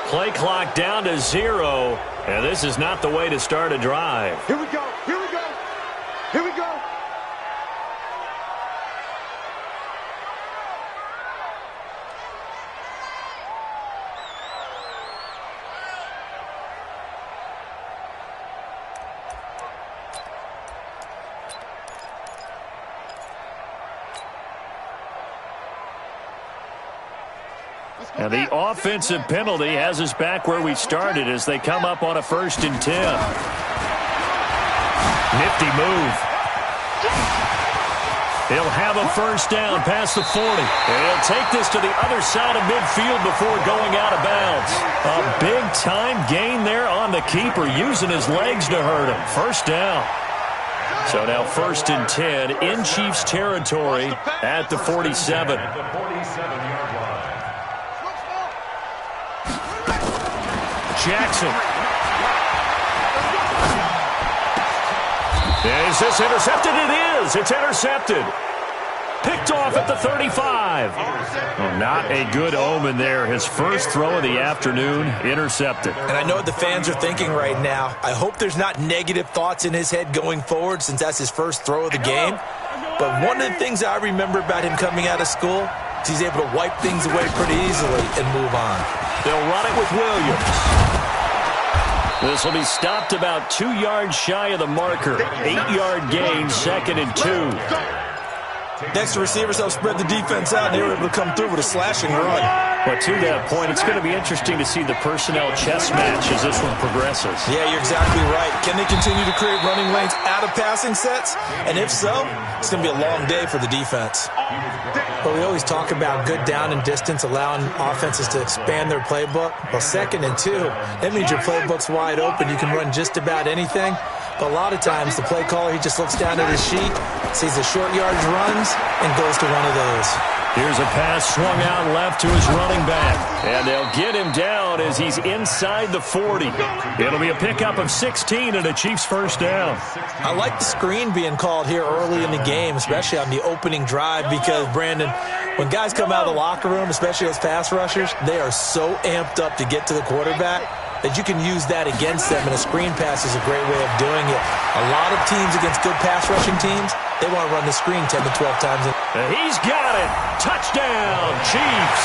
Play clock down to 0, and this is not the way to start a drive. Here we go, here we go, here we go. And the offensive penalty has us back where we started as they come up on a 1st and 10. Nifty move. He'll have a 1st down past the 40. And he'll take this to the other side of midfield before going out of bounds. A big-time gain there on the keeper, using his legs to hurt him. 1st down. So now 1st and 10 in Chiefs territory at the 47. Jackson. Is this intercepted? It is. It's intercepted. Picked off at the 35. Well, not a good omen there. His first throw of the afternoon, intercepted. And I know what the fans are thinking right now. I hope there's not negative thoughts in his head going forward since that's his first throw of the game. But one of the things I remember about him coming out of school is he's able to wipe things away pretty easily and move on. They'll run it with Williams. This will be stopped about 2 yards shy of the marker. 8-yard gain, 2nd and 2. Next, the receivers help spread the defense out, and they were able to come through with a slashing run. But to that point, it's going to be interesting to see the personnel chess match as this one progresses. Yeah, you're exactly right. Can they continue to create running lanes out of passing sets? And if so, it's going to be a long day for the defense. But we always talk about good down and distance, allowing offenses to expand their playbook. Well, 2nd and 2, that means your playbook's wide open. You can run just about anything. But a lot of times, the play caller, he just looks down at his sheet, sees the short yardage runs, and goes to one of those. Here's a pass swung out left to his running back. And they'll get him down as he's inside the 40. It'll be a pickup of 16 and a Chiefs 1st down. I like the screen being called here early in the game, especially on the opening drive, because, Brandon, when guys come out of the locker room, especially as pass rushers, they are so amped up to get to the quarterback that you can use that against them, and a screen pass is a great way of doing it. A lot of teams against good pass-rushing teams, they want to run the screen 10 to 12 times. He's got it. Touchdown, Chiefs.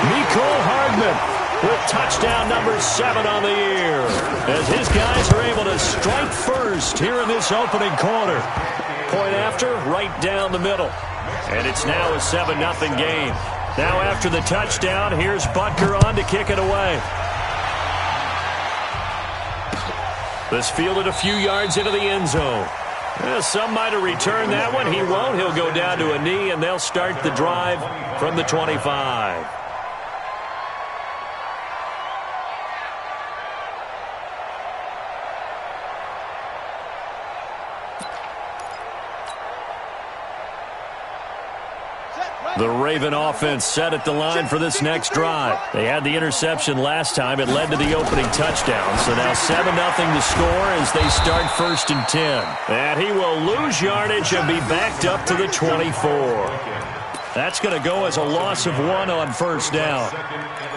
Mecole Hardman with touchdown number 7 on the year, as his guys are able to strike first here in this opening quarter. Point after, right down the middle. And it's now a 7-0 game. Now after the touchdown, here's Butker on to kick it away. This fielded a few yards into the end zone. Some might have returned that one. He won't. He'll go down to a knee, and they'll start the drive from the 25. The Raven offense set at the line for this next drive. They had the interception last time. It led to the opening touchdown. So now 7-0 to score as they start 1st and 10. And he will lose yardage and be backed up to the 24. That's going to go as a loss of 1 on 1st down.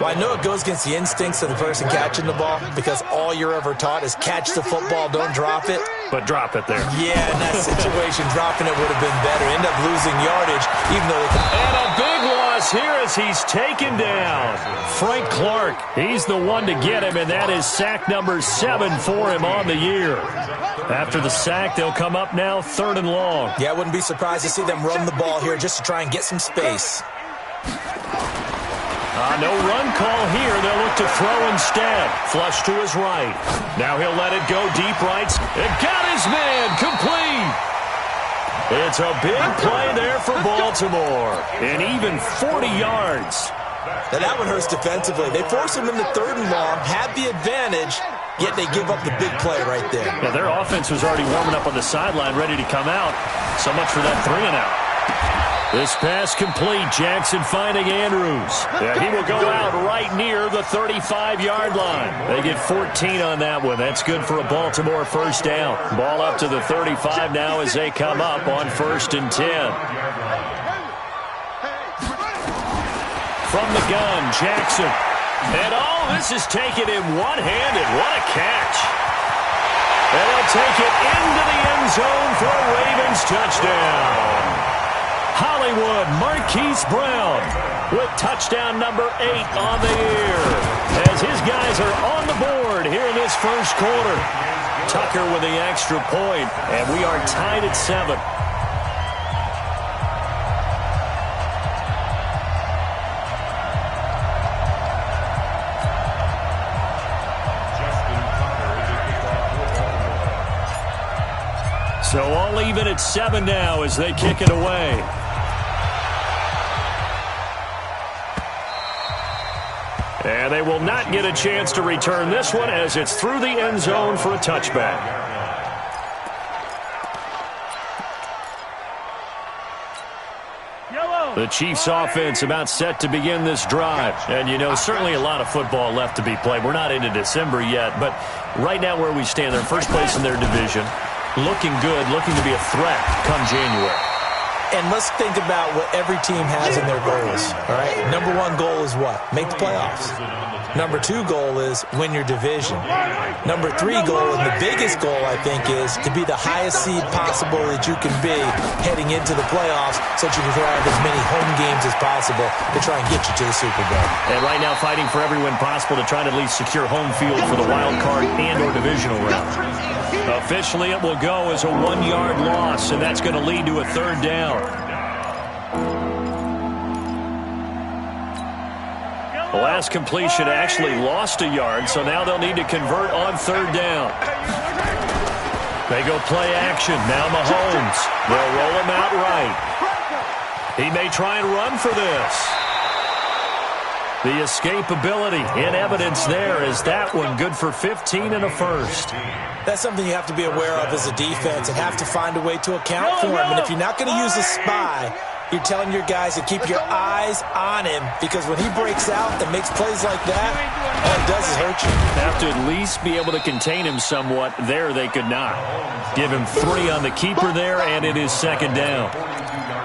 Well, I know it goes against the instincts of the person catching the ball, because all you're ever taught is catch the football, don't drop it. But drop it there. Yeah, in that situation, dropping it would have been better. End up losing yardage, even though they could. And a big loss here as he's taken down. Frank Clark, he's the one to get him, and that is sack number 7 for him on the year. After the sack, they'll come up now 3rd and long. Yeah, I wouldn't be surprised to see them run the ball here just to try and get some space. No run call here. They'll look to throw instead. Flush to his right. Now he'll let it go deep right. It got his man complete. It's a big play there for Baltimore. And even 40 yards. Now that one hurts defensively. They force him into 3rd and long, had the advantage, yet they give up the big play right there. Yeah, their offense was already warming up on the sideline, ready to come out. So much for that 3-and-out. This pass complete. Jackson finding Andrews. Yeah, he will go out right near the 35-yard line. They get 14 on that one. That's good for a Baltimore 1st down. Ball up to the 35 now as they come up on 1st and 10. From the gun, Jackson. And all this is taken in one-handed. What a catch. And they'll take it into the end zone for a Ravens touchdown. Hollywood Marquise Brown with touchdown number 8 on the year. As his guys are on the board here in this first quarter. Tucker with the extra point, and we are tied at 7. So all even at 7 now as they kick it away. And they will not get a chance to return this one as it's through the end zone for a touchback. The Chiefs offense about set to begin this drive. And, you know, certainly a lot of football left to be played. We're not into December yet, but right now where we stand, they're first place in their division. Looking good, looking to be a threat come January. And let's think about what every team has in their goals, all right? Number 1 goal is what? Make the playoffs. Number 2 goal is win your division. Number 3 goal, and the biggest goal, I think, is to be the highest seed possible that you can be heading into the playoffs so that you can have as many home games as possible to try and get you to the Super Bowl. And right now fighting for every win possible to try to at least secure home field for the wild card and or divisional round. Officially, it will go as a 1-yard loss, and that's going to lead to a 3rd down. The last completion actually lost a yard, so now they'll need to convert on 3rd down. They go play action. Now Mahomes. They'll roll him out right. He may try and run for this. The escapability in evidence there is that one good for 15 and a first. That's something you have to be aware of as a defense and have to find a way to account for him. And if you're not going to use a spy, you're telling your guys to keep your eyes on him, because when he breaks out and makes plays like that, all it does is hurt you. Have to at least be able to contain him somewhat. There they could not. Give him 3 on the keeper there, and it is 2nd down.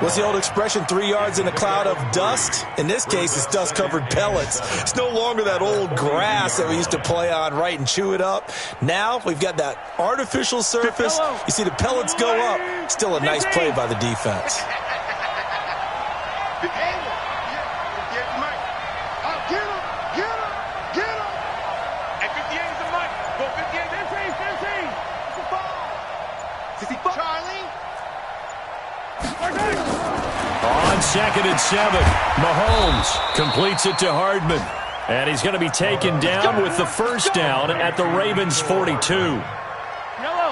What's the old expression, 3 yards in a cloud of dust? In this case, it's dust-covered pellets. It's no longer that old grass that we used to play on, right, and chew it up. Now we've got that artificial surface. You see the pellets go up. Still a nice play by the defense. On 2nd and 7, Mahomes completes it to Hardman. And he's going to be taken down with the 1st down at the Ravens' 42.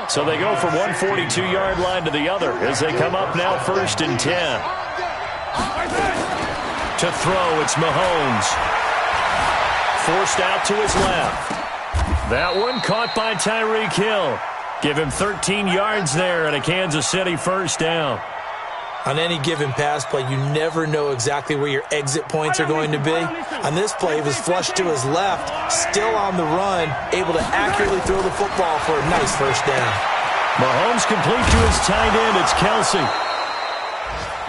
So they go from one 42-yard line to the other as they come up now 1st and 10. To throw, it's Mahomes. Forced out to his left. That one caught by Tyreek Hill. Give him 13 yards there and a Kansas City 1st down. On any given pass play, you never know exactly where your exit points are going to be. On this play, he was flushed to his left, still on the run, able to accurately throw the football for a nice 1st down. Mahomes complete to his tight end. It's Kelsey.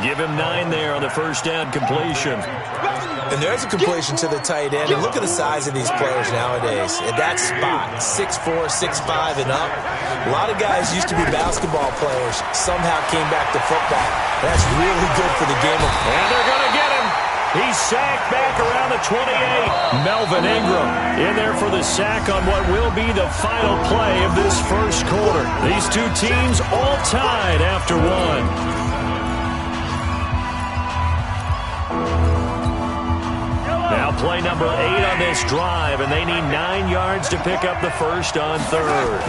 Give him 9 there on the 1st down completion. And there's a completion to the tight end. And look at the size of these players nowadays. At that spot, 6'4", 6'5", and up. A lot of guys used to be basketball players, somehow came back to football. That's really good for the game. And they're going to get him. He's sacked back around the 28. Melvin Ingram in there for the sack on what will be the final play of this first quarter. These two teams all tied after 1. Now play number 8 on this drive, and they need 9 yards to pick up the 1st on 3rd.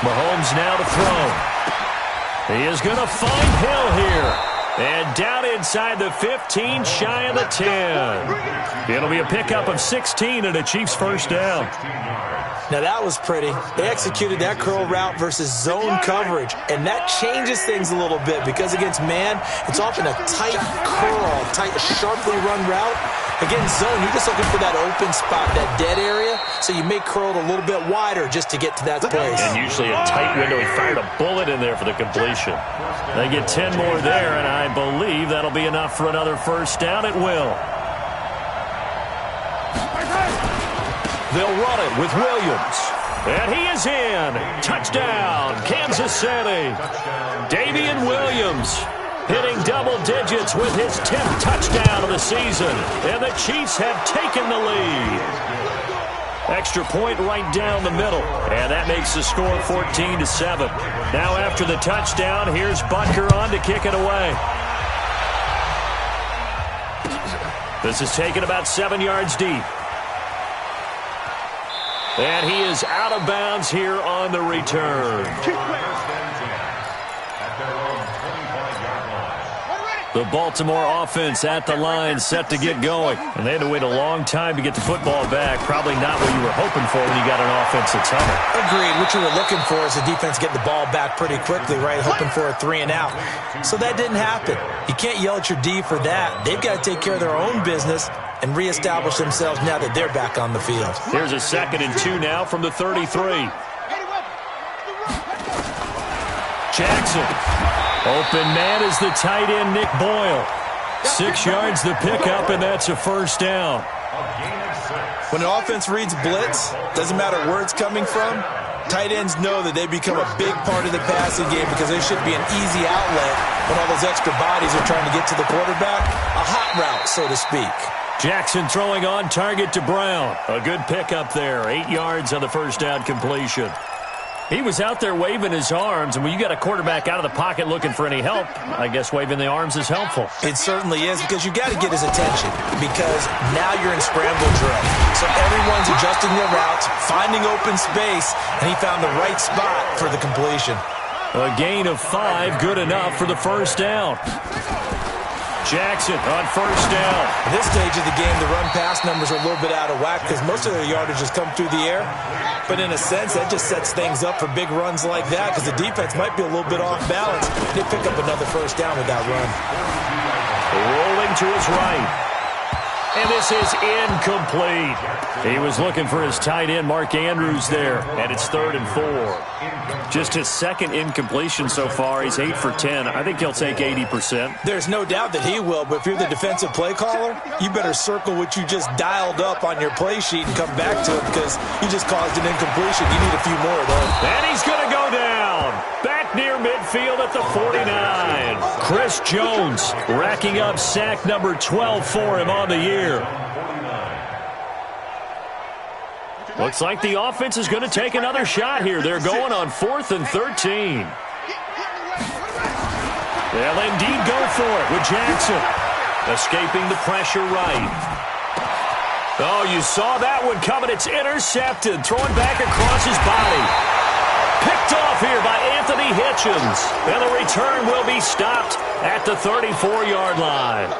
Mahomes now to throw. He is going to find Hill here. And down inside the 15, shy of the 10. It'll be a pickup of 16 and a Chiefs 1st down. Now that was pretty. They executed that curl route versus zone coverage, and that changes things a little bit because against man, it's often a tight curl, tight, sharply run route. Against zone, you're just looking for that open spot, that dead area, so you may curl it a little bit wider just to get to that place. And usually a tight window. He fired a bullet in there for the completion. They get 10 more there, and I believe that'll be enough for another 1st down. It will. They'll run it with Williams. And he is in. Touchdown, Kansas City. Davian Williams hitting double digits with his 10th touchdown of the season. And the Chiefs have taken the lead. Extra point right down the middle. And that makes the score 14-7. Now after the touchdown, here's Butker on to kick it away. This is taken about 7 yards deep. And he is out of bounds here on the return. The Baltimore offense at the line, set to get going. And they had to wait a long time to get the football back. Probably not what you were hoping for when you got an offense that's humming. Agreed. What you were looking for is the defense getting the ball back pretty quickly, right? Hoping for a 3 and out. So that didn't happen. You can't yell at your D for that. They've got to take care of their own business and reestablish themselves now that they're back on the field. Here's a 2nd and 2 now from the 33. Jackson. Open man is the tight end, Nick Boyle. 6 yards the pickup, and that's a first down. When an offense reads blitz, doesn't matter where it's coming from, tight ends know that they become a big part of the passing game because they should be an easy outlet when all those extra bodies are trying to get to the quarterback. A hot route, so to speak. Jackson throwing on target to Brown. A good pickup there. 8 yards on the first down completion. He was out there waving his arms, and when you got a quarterback out of the pocket looking for any help, I guess waving the arms is helpful. It certainly is, because you got to get his attention, because now you're in scramble drill. So everyone's adjusting their routes, finding open space, and he found the right spot for the completion. A gain of 5, good enough for the first down. Jackson on first down. At this stage of the game, the run-pass numbers are a little bit out of whack because most of their yardage has come through the air. But in a sense, that just sets things up for big runs like that because the defense might be a little bit off balance. They pick up another first down with that run. Rolling to his right. And this is incomplete. He was looking for his tight end, Mark Andrews, there. And it's 3rd and 4. Just his 2nd incompletion so far. He's 8 for 10. I think he'll take 80%. There's no doubt that he will, but if you're the defensive play caller, you better circle what you just dialed up on your play sheet and come back to it because you just caused an incompletion. You need a few more of those. And he's going to go down. Back near midfield at the 49. Chris Jones racking up sack number 12 for him on the year. Looks like the offense is going to take another shot here. They're going on 4th and 13. They'll indeed go for it with Jackson. Escaping the pressure right. Oh, you saw that one coming. It's intercepted. Throwing back across his body. Picked off here by Anthony Hitchens. And the return will be stopped at the 34-yard line.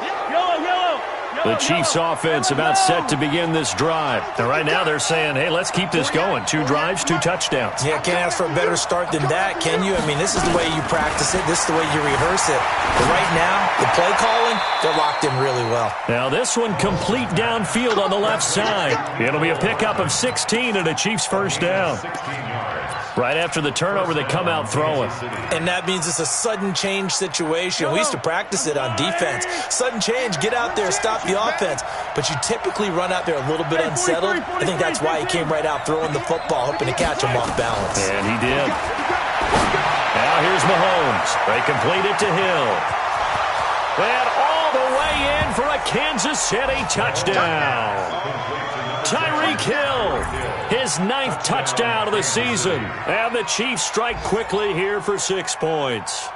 The Chiefs offense about set to begin this drive. And right now they're saying, hey, let's keep this going. 2 drives, 2 touchdowns. Yeah, can't ask for a better start than that, can you? I mean, this is the way you practice it. This is the way you rehearse it. But right now, the play calling, they're locked in really well. Now this one complete downfield on the left side. It'll be a pickup of 16 and a Chiefs first down. Right after the turnover, they come out throwing. And that means it's a sudden change situation. We used to practice it on defense. Sudden change, get out there, stop the offense. But you typically run out there a little bit unsettled. I think that's why he came right out throwing the football, hoping to catch him off balance. And he did. Now here's Mahomes. They complete it to Hill. And all the way in for a Kansas City touchdown. Tyreek Hill, his 9th touchdown of the season. And the Chiefs strike quickly here for 6 points.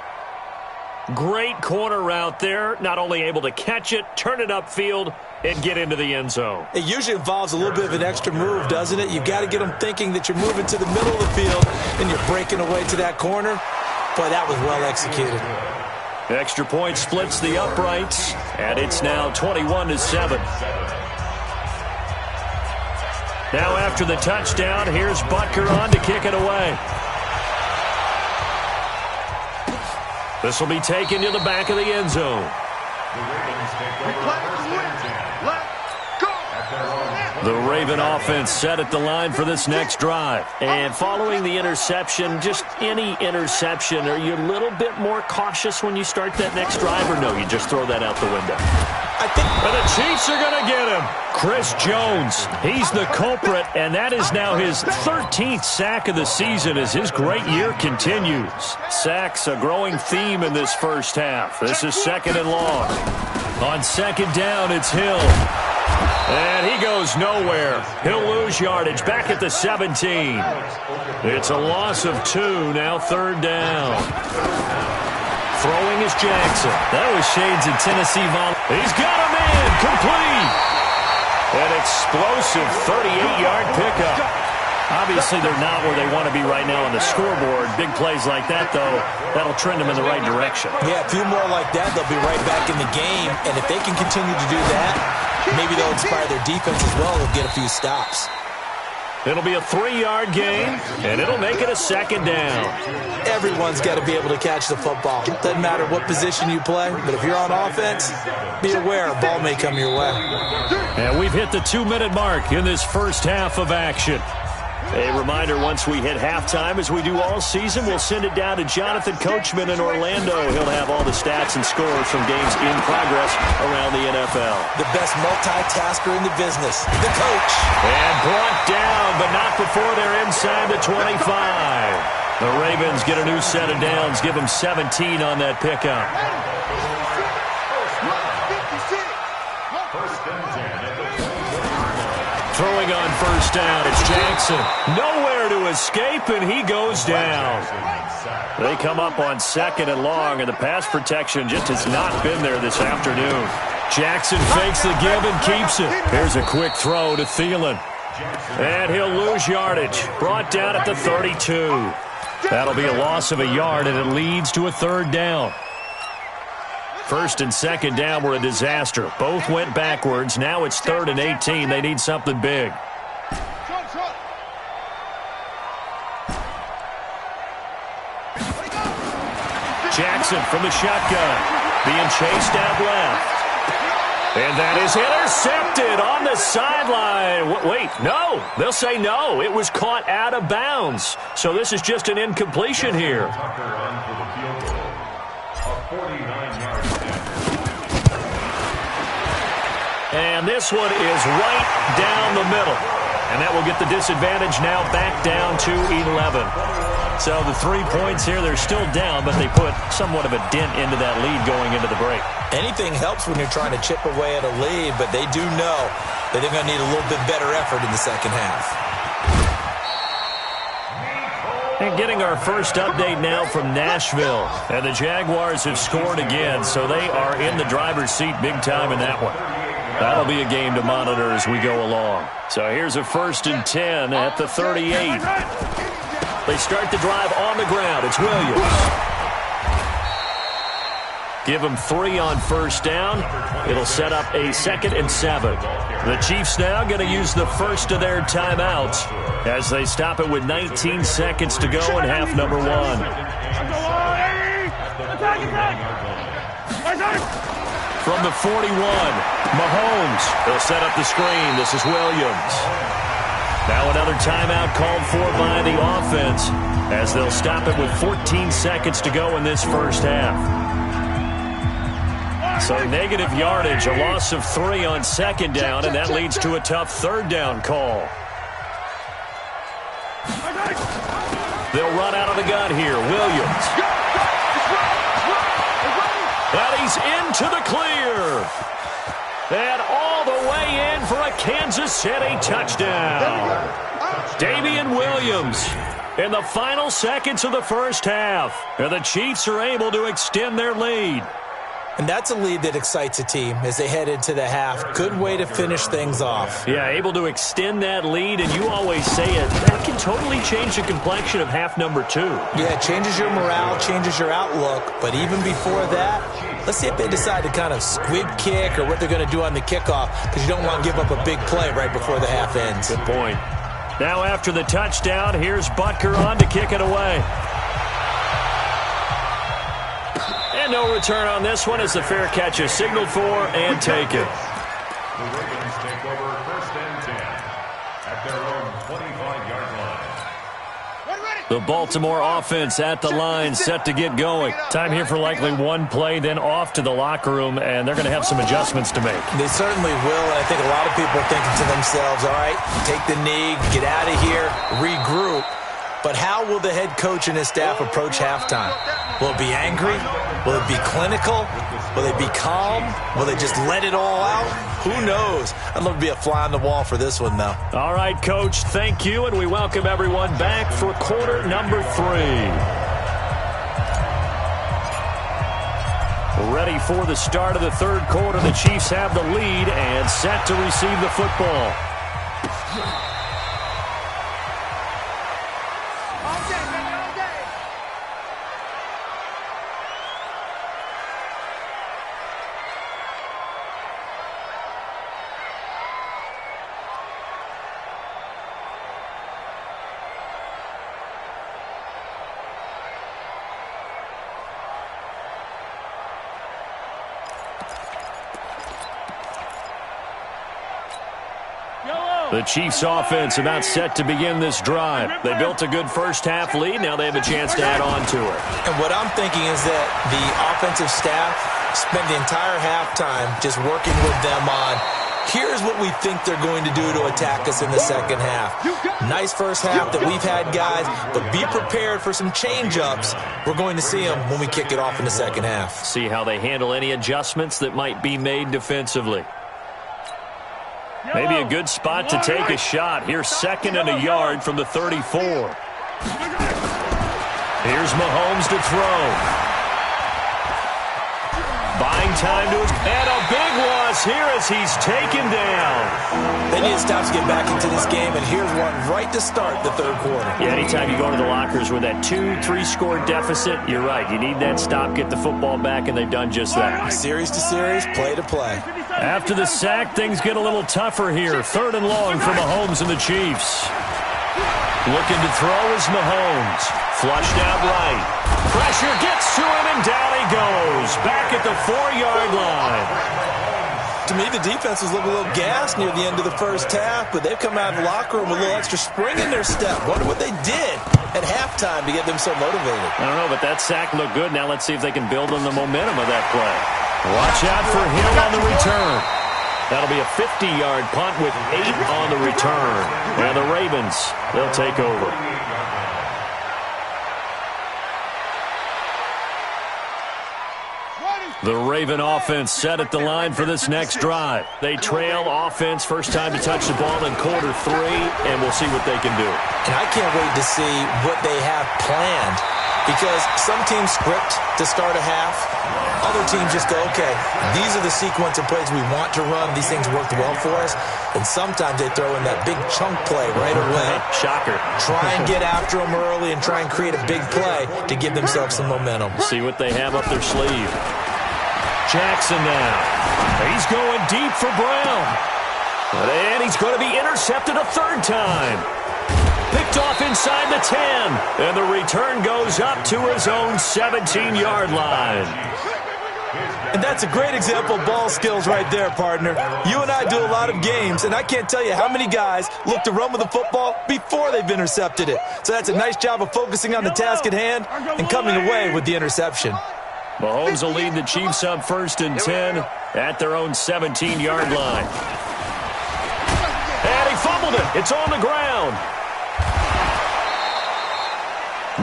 Great corner route there. Not only able to catch it, turn it upfield, and get into the end zone. It usually involves a little bit of an extra move, doesn't it? You've got to get them thinking that you're moving to the middle of the field and you're breaking away to that corner. Boy, that was well executed. Extra point splits the uprights, and it's now 21-7. Now after the touchdown, here's Butker on to kick it away. This will be taken to the back of the end zone. The Raven offense set at the line for this next drive. And following the interception, just any interception, are you a little bit more cautious when you start that next drive, or no, you just throw that out the window? But the Chiefs are going to get him. Chris Jones, he's the culprit, and that is now his 13th sack of the season as his great year continues. Sacks a growing theme in this first half. This is 2nd and long. On 2nd down, it's Hill. And he goes nowhere. He'll lose yardage back at the 17. It's a loss of 2, now 3rd down. Throwing is Jackson. That was shades of Tennessee Vol. He's got him in. Complete. An explosive 38-yard pickup. Obviously, they're not where they want to be right now on the scoreboard. Big plays like that, though, that'll trend them in the right direction. Yeah, a few more like that, they'll be right back in the game. And if they can continue to do that, maybe they'll inspire their defense as well. They'll get a few stops. It'll be a 3-yard gain, and it'll make it a 2nd down. Everyone's got to be able to catch the football. Doesn't matter what position you play, but if you're on offense, be aware a ball may come your way. And we've hit the 2-minute mark in this first half of action. A reminder, once we hit halftime, as we do all season, we'll send it down to Jonathan Coachman in Orlando. He'll have all the stats and scores from games in progress around the NFL. The best multitasker in the business, the coach. And brought down, but not before they're inside the 25. The Ravens get a new set of downs, give them 17 on that pickup. Throwing on 1st down, it's Jackson. Nowhere to escape, and he goes down. They come up on 2nd and long, and the pass protection just has not been there this afternoon. Jackson fakes the give and keeps it. Here's a quick throw to Thielen. And he'll lose yardage. Brought down at the 32. That'll be a loss of a yard, and it leads to a 3rd down. 1st and 2nd down were a disaster. Both went backwards. Now it's 3rd and 18. They need something big. Jackson from the shotgun. Being chased out left. And that is intercepted on the sideline. Wait, no. They'll say no. It was caught out of bounds. So this is just an incompletion here. And this one is right down the middle. And that will get the disadvantage now back down to 11. So the 3 points here, they're still down, but they put somewhat of a dent into that lead going into the break. Anything helps when you're trying to chip away at a lead, but they do know that they're going to need a little bit better effort in the second half. And getting our first update now from Nashville. And the Jaguars have scored again, so they are in the driver's seat big time in that one. That'll be a game to monitor as we go along. So here's a 1st and 10 at the 38. They start the drive on the ground. It's Williams. Give them 3 on 1st down. It'll set up a 2nd and 7. The Chiefs now going to use the first of their timeouts as they stop it with 19 seconds to go in half number 1. From the 41, Mahomes. They'll set up the screen. This is Williams. Now another timeout called for by the offense as they'll stop it with 14 seconds to go in this first half. So negative yardage, a loss of 3 on 2nd down, and that leads to a tough 3rd down call. They'll run out of the gun here. Williams. And he's into the clear. And all the way in for a Kansas City touchdown. Damian Williams in the final seconds of the first half. And the Chiefs are able to extend their lead. And that's a lead that excites a team as they head into the half. Good way to finish things off. Yeah, able to extend that lead, and you always say it, that can totally change the complexion of half number 2. Yeah, it changes your morale, changes your outlook, but even before that, let's see if they decide to kind of squib kick or what they're going to do on the kickoff, because you don't want to give up a big play right before the half ends. Good point. Now after the touchdown, here's Butker on to kick it away. And no return on this one as the fair catch is signaled for and taken. The Ravens take over 1st and 10 at their own 25-yard line. The Baltimore offense at the line, set to get going. Time here for likely one play, then off to the locker room, and they're going to have some adjustments to make. They certainly will, and I think a lot of people are thinking to themselves, all right, take the knee, get out of here, regroup. But how will the head coach and his staff approach halftime? Will it be angry? Will it be clinical? Will they be calm? Will they just let it all out? Who knows? I'd love to be a fly on the wall for this one, though. All right, Coach, thank you, and we welcome everyone back for quarter number 3. Ready for the start of the third quarter. The Chiefs have the lead and set to receive the football. The Chiefs offense about set to begin this drive. They built a good first-half lead. Now they have a chance to add on to it. And what I'm thinking is that the offensive staff spent the entire halftime just working with them on, here's what we think they're going to do to attack us in the second half. Nice first half that we've had, guys, but be prepared for some change-ups. We're going to see them when we kick it off in the second half. See how they handle any adjustments that might be made defensively. Maybe a good spot to take a shot. Here's 2nd and a yard from the 34. Here's Mahomes to throw. Buying time to his... And a big loss here as he's taken down. They need to stop to get back into this game, and here's one right to start the third quarter. Yeah, anytime you go to the lockers with that 2-3 score deficit, you're right. You need that stop, get the football back, and they've done just that. Series to series, play to play. After the sack, things get a little tougher here. 3rd and long for Mahomes and the Chiefs. Looking to throw is Mahomes. Flushed out right. Pressure gets to him, and down he goes. Back at the 4-yard line. To me, the defense was looking a little gassed near the end of the first half, but they've come out of the locker room with a little extra spring in their step. Wonder what they did at halftime to get them so motivated. I don't know, but that sack looked good. Now let's see if they can build on the momentum of that play. Watch out for Hill on the return. That'll be a 50-yard punt with 8 on the return. And the Ravens, they'll take over. The Raven offense set at the line for this next drive. They trail offense, first time to touch the ball in quarter 3, and we'll see what they can do. And I can't wait to see what they have planned, because some teams script to start a half. Other teams just go, okay, these are the sequence of plays we want to run. These things worked well for us. And sometimes they throw in that big chunk play right away. Shocker. Try and get after them early and try and create a big play to give themselves some momentum. See what they have up their sleeve. Jackson now. He's going deep for Brown. And he's going to be intercepted a 3rd time. Picked off inside the 10. And the return goes up to his own 17-yard line. And that's a great example of ball skills right there, partner. You and I do a lot of games, and I can't tell you how many guys look to run with the football before they've intercepted it. So that's a nice job of focusing on the task at hand and coming away with the interception. Mahomes will lead the Chiefs up 1st and 10 at their own 17-yard line. And he fumbled it. It's on the ground.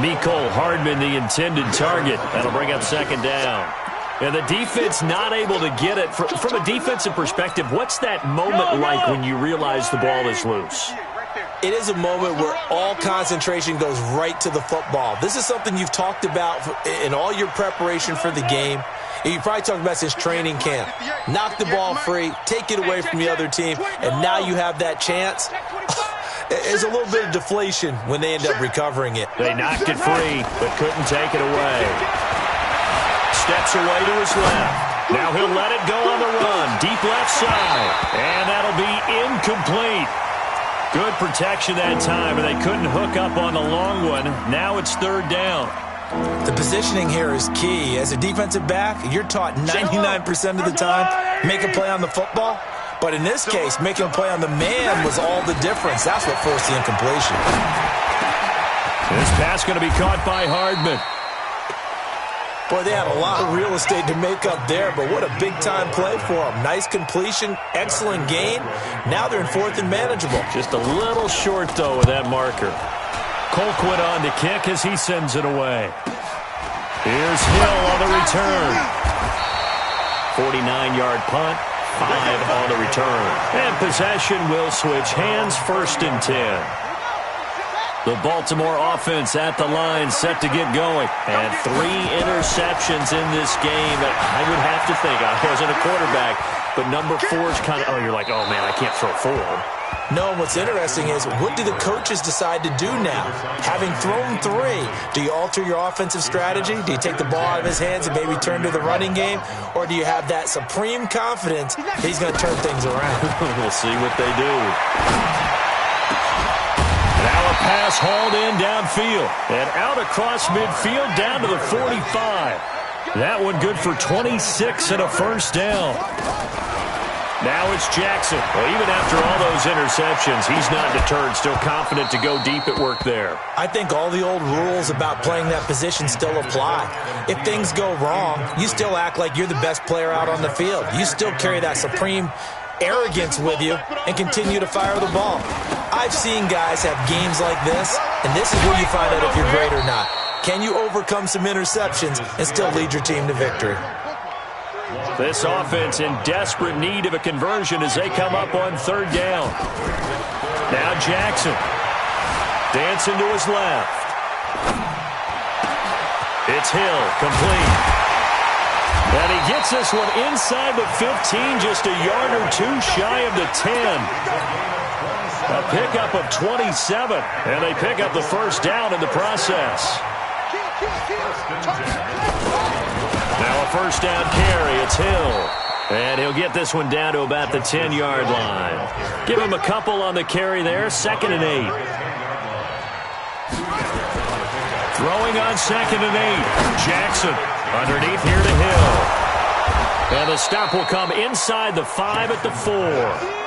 Mecole Hardman, the intended target. That'll bring up 2nd down. And the defense not able to get it. From a defensive perspective, what's that moment like when you realize the ball is loose? It is a moment where all concentration goes right to the football. This is something you've talked about in all your preparation for the game. And you probably talked about since training camp. Knock the ball free, take it away from the other team, and now you have that chance. There's a little bit of deflation when they end up recovering it. They knocked it free, but couldn't take it away. Steps away to his left. Now he'll let it go on the run. Deep left side. And that'll be incomplete. Good protection that time, and they couldn't hook up on the long one. Now it's 3rd down. The positioning here is key. As a defensive back, you're taught 99% of the time, make a play on the football. But in this case, making a play on the man was all the difference. That's what forced the incompletion. This pass going to be caught by Hardman. Boy, they had a lot of real estate to make up there, but what a big-time play for them. Nice completion, excellent gain. Now they're in 4th and manageable. Just a little short, though, with that marker. Colquitt on to kick as he sends it away. Here's Hill on the return. 49-yard punt, 5 on the return. And possession will switch hands, 1st and 10. The Baltimore offense at the line, set to get going. And 3 interceptions in this game. I would have to think, I wasn't a quarterback, but number 4 is kind of, you're like, oh, man, I can't throw 4. No, what's interesting is, what do the coaches decide to do now? Having thrown 3, do you alter your offensive strategy? Do you take the ball out of his hands and maybe turn to the running game? Or do you have that supreme confidence that he's going to turn things around? We'll see what they do. Now a pass hauled in downfield. And out across midfield down to the 45. That one good for 26 and a 1st down. Now it's Jackson. Well, even after all those interceptions, he's not deterred, still confident to go deep at work there. I think all the old rules about playing that position still apply. If things go wrong, you still act like you're the best player out on the field. You still carry that supreme arrogance with you and continue to fire the ball. I've seen guys have games like this, and this is where you find out if you're great or not. Can you overcome some interceptions and still lead your team to victory? This offense in desperate need of a conversion as they come up on 3rd down. Now Jackson. Dancing to his left. It's Hill, complete. And he gets this one inside the 15, just a yard or 2 shy of the 10. A pickup of 27, and they pick up the 1st down in the process. Now a 1st down carry, it's Hill. And he'll get this one down to about the 10-yard line. Give him a couple on the carry there, 2nd and 8. Throwing on 2nd and 8. Jackson underneath here to Hill. And the stop will come inside the 5 at the 4.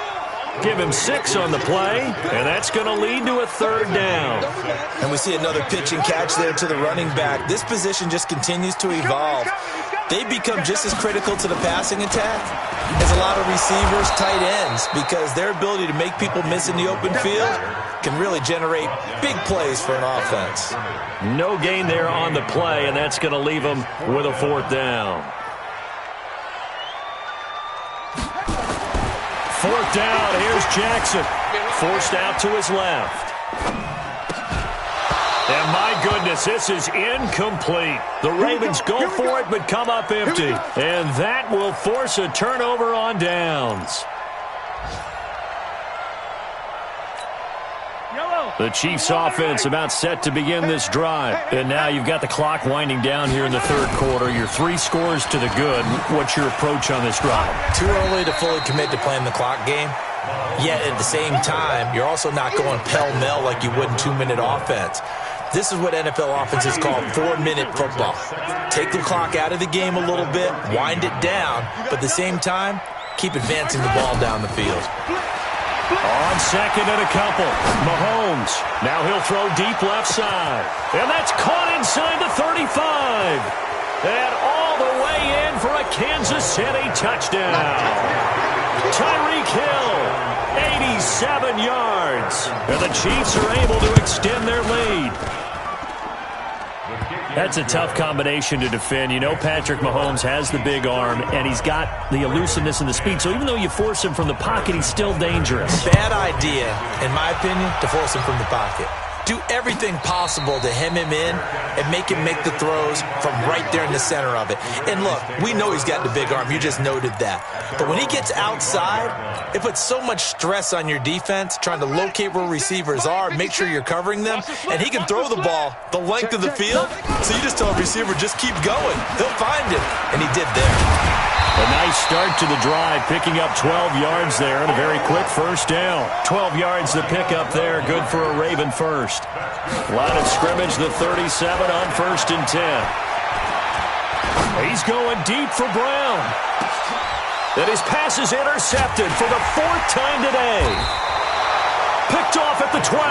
Give him 6 on the play, and that's going to lead to a 3rd down. And we see another pitch and catch there to the running back. This position just continues to evolve. They become just as critical to the passing attack as a lot of receivers, tight ends, because their ability to make people miss in the open field can really generate big plays for an offense. No gain there on the play, and that's going to leave them with a 4th down. 4th down, here's Jackson. Forced out to his left. And my goodness, this is incomplete. The Ravens go for it, but come up empty. And that will force a turnover on downs. The Chiefs offense about set to begin this drive. And now you've got the clock winding down here in the 3rd quarter. You're 3 scores to the good. What's your approach on this drive? Too early to fully commit to playing the clock game. Yet at the same time, you're also not going pell-mell like you would in 2-minute offense. This is what NFL offenses call 4-minute football. Take the clock out of the game a little bit, wind it down, but at the same time, keep advancing the ball down the field. On 2nd and a couple, Mahomes. Now he'll throw deep left side. And that's caught inside the 35. And all the way in for a Kansas City touchdown. Tyreek Hill, 87 yards. And the Chiefs are able to extend their lead. That's a tough combination to defend. You know Patrick Mahomes has the big arm, and he's got the elusiveness and the speed. So even though you force him from the pocket, he's still dangerous. Bad idea, in my opinion, to force him from the pocket. Do everything possible to hem him in and make him make the throws from right there in the center of it. And look, we know he's got the big arm. You just noted that. But when he gets outside, it puts so much stress on your defense trying to locate where receivers are, make sure you're covering them. And he can throw the ball the length of the field. So you just tell a receiver, just keep going. He'll find it. And he did there. A nice start to the drive, picking up 12 yards there and a very quick 1st down. 12 yards to pick up there, good for a Raven first. Line of scrimmage, the 37 on 1st and 10. He's going deep for Brown. And his pass is intercepted for the 4th time today. Picked off at the 12,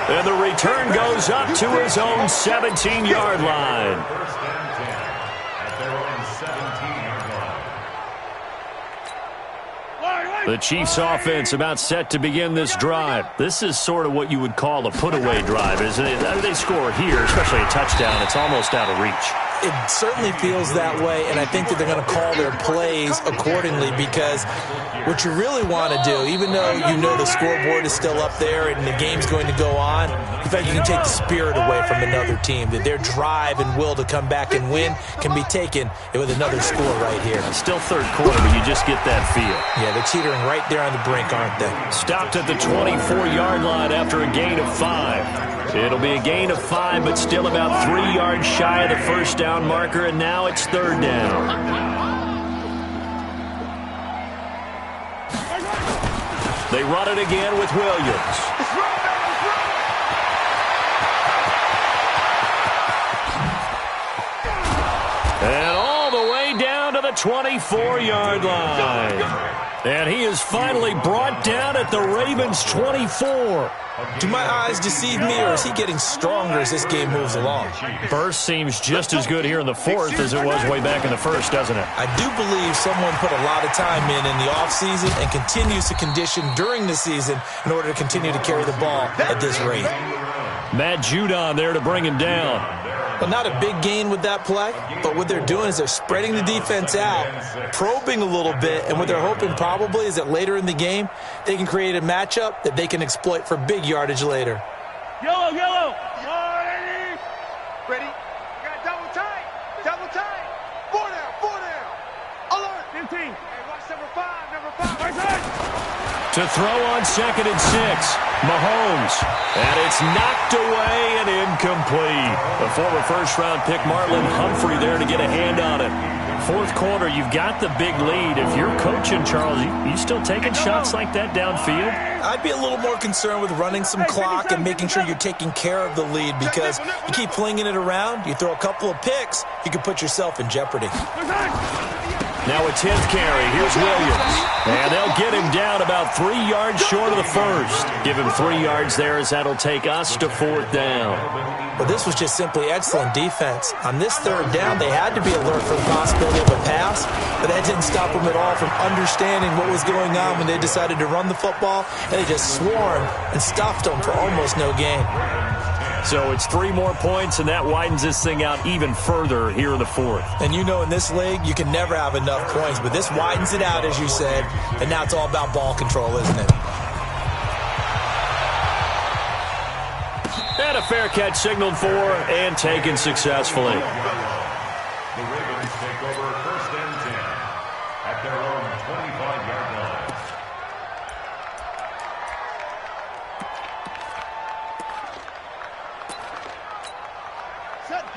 and the return goes up to his own 17-yard line. First and 10 at their own 17-yard line. The Chiefs offense about set to begin this drive. This is sort of what you would call a put-away drive, isn't it? They score here, especially a touchdown. It's almost out of reach. It certainly feels that way, and I think that they're going to call their plays accordingly, because what you really want to do, even though you know the scoreboard is still up there and the game's going to go on, in fact, you can take the spirit away from another team, that their drive and will to come back and win can be taken with another score right here. Still third quarter, but you just get that feel. Yeah, they're teetering right there on the brink, aren't they? Stopped at the 24-yard line after a gain of 5. It'll be a gain of 5, but still about 3 yards shy of the first down marker, and now it's third down. They run it again with Williams. And all the way down to the 24-yard line. And he is finally brought down at the Ravens' 24. Do my eyes deceive me, or is he getting stronger as this game moves along? Burst seems just as good here in the fourth as it was way back in the first, doesn't it? I do believe someone put a lot of time in the offseason and continues to condition during the season in order to continue to carry the ball at this rate. Matt Judon there to bring him down. Well, not a big gain with that play, but what they're doing is they're spreading the defense out, probing a little bit, and what they're hoping probably is that later in the game, they can create a matchup that they can exploit for big yardage later. Yellow, yellow. Ready? You got double tight. Double tight. 4 down. Alert. 15. Hey, watch number 5. Right side. To throw on 2nd and 6. Mahomes. And it's knocked away and incomplete. The former first-round pick Marlon Humphrey there to get a hand on it. Fourth quarter, you've got the big lead. If you're coaching, Charles, you still taking shots like that downfield? I'd be a little more concerned with running some clock and making sure you're taking care of the lead, because you keep flinging it around, you throw a couple of picks, you can put yourself in jeopardy. Now a 10th carry. Here's Williams. And they'll get him down about 3 yards short of the first. Give him 3 yards there, as that'll take us to 4th down. Well, this was just simply excellent defense. On this third down, they had to be alert for the possibility of a pass, but that didn't stop them at all from understanding what was going on when they decided to run the football, and they just swarmed and stuffed them for almost no gain. So it's 3 more points, and that widens this thing out even further here in the fourth. And you know, in this league, you can never have enough points, but this widens it out, as you said, and now it's all about ball control, isn't it? And a fair catch signaled for and taken successfully. The Ravens take over first and 10 at their own 25-yard line.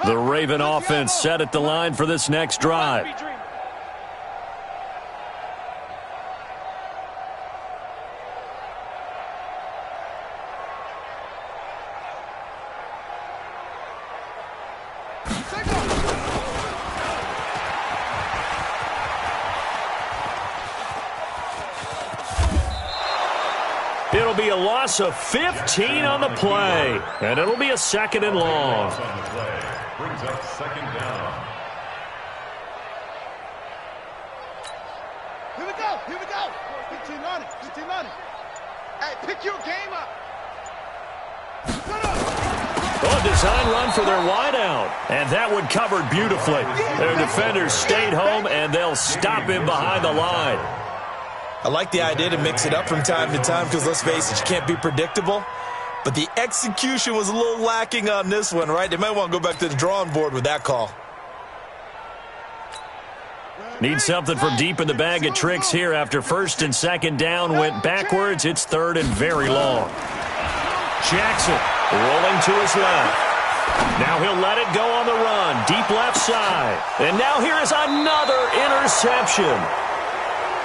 The Raven offense set at the line for this next drive. It'll be a loss of 15 on the play, and it'll be a 2nd and long. Brings up 2nd down. Here we go. Get team on it. Hey, pick your game up. A design run for their wideout, and that one covered beautifully. Their defenders stayed home, and they'll stop him behind the line. I like the idea to mix it up from time to time, because let's face it, you can't be predictable. But the execution was a little lacking on this one, right? They might want to go back to the drawing board with that call. Need something from deep in the bag of tricks here after 1st and 2nd down went backwards. It's 3rd and very long. Jackson rolling to his left. Now he'll let it go on the run. Deep left side. And now here is another interception.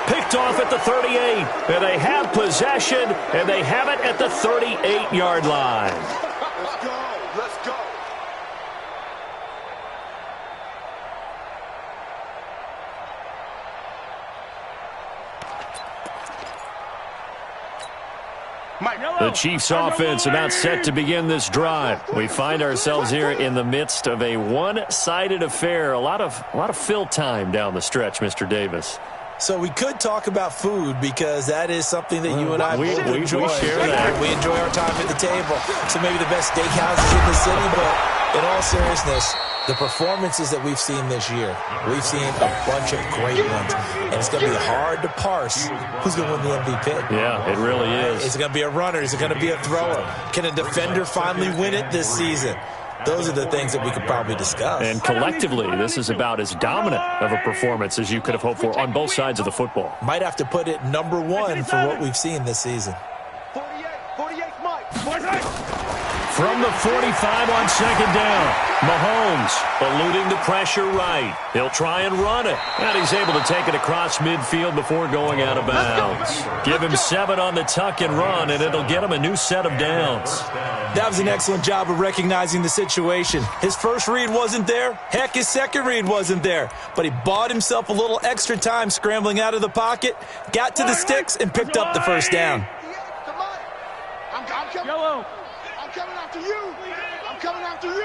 Picked off at the 38, and they have possession, and they have it at the 38-yard line. Let's go. The Chiefs offense about set to begin this drive. We find ourselves here in the midst of a one-sided affair. A lot of fill time down the stretch, Mr. Davis. So we could talk about food because that is something that you and I we enjoy. We share that. We enjoy our time at the table. So maybe the best steakhouses in the city, but in all seriousness, the performances that we've seen this year, we've seen a bunch of great ones. And it's going to be hard to parse who's going to win the MVP. Yeah, it really is. Is it going to be a runner? Is it going to be a thrower? Can a defender finally win it this season? Those are the things that we could probably discuss. And collectively, this is about as dominant of a performance as you could have hoped for on both sides of the football. Might have to put it number one for what we've seen this season. 48, Mike. From the 45 on second down, Mahomes eluding the pressure right. He'll try and run it, and he's able to take it across midfield before going out of bounds. Give him 7 on the tuck and run, and it'll get him a new set of downs. That was an excellent job of recognizing the situation. His first read wasn't there. Heck, his second read wasn't there. But he bought himself a little extra time scrambling out of the pocket, got to the sticks, and picked up the first down. I'm coming after you.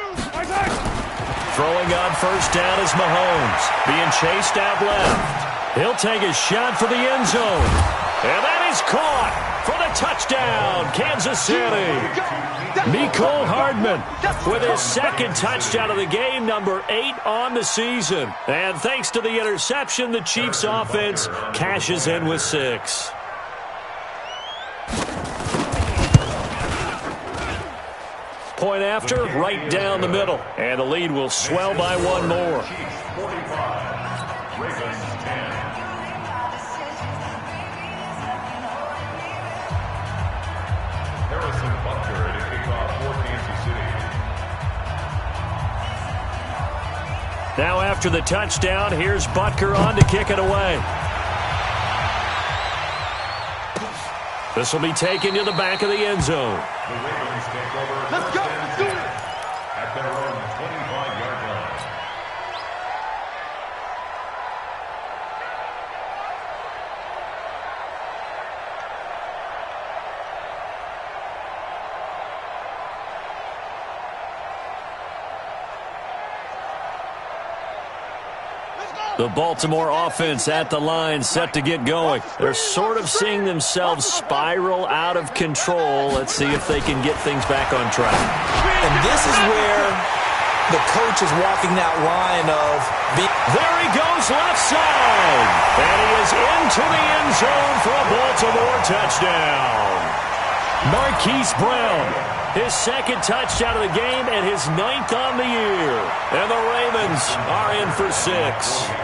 Throwing on first down is Mahomes, being chased out left. He'll take a shot for the end zone. And that is caught for the touchdown, Kansas City. Mecole Hardman with his second touchdown of the game, number 8 on the season. And thanks to the interception, the Chiefs offense cashes in with 6. Point after, right down the middle. And the lead will swell by 1 more. Chiefs 45, Ravens 10. Harrison Butker to kick off for Kansas City. Now after the touchdown, here's Butker on to kick it away. This will be taken to the back of the end zone. The Ravens take over. Let's go. Let's do it. At their own 25-yard line. The Baltimore offense at the line, set to get going. They're sort of seeing themselves spiral out of control. Let's see if they can get things back on track. And this is where the coach is walking that line of... There he goes left side. And he is into the end zone for a Baltimore touchdown. Marquise Brown, his second touchdown of the game and his 9th on the year. And the Ravens are in for 6.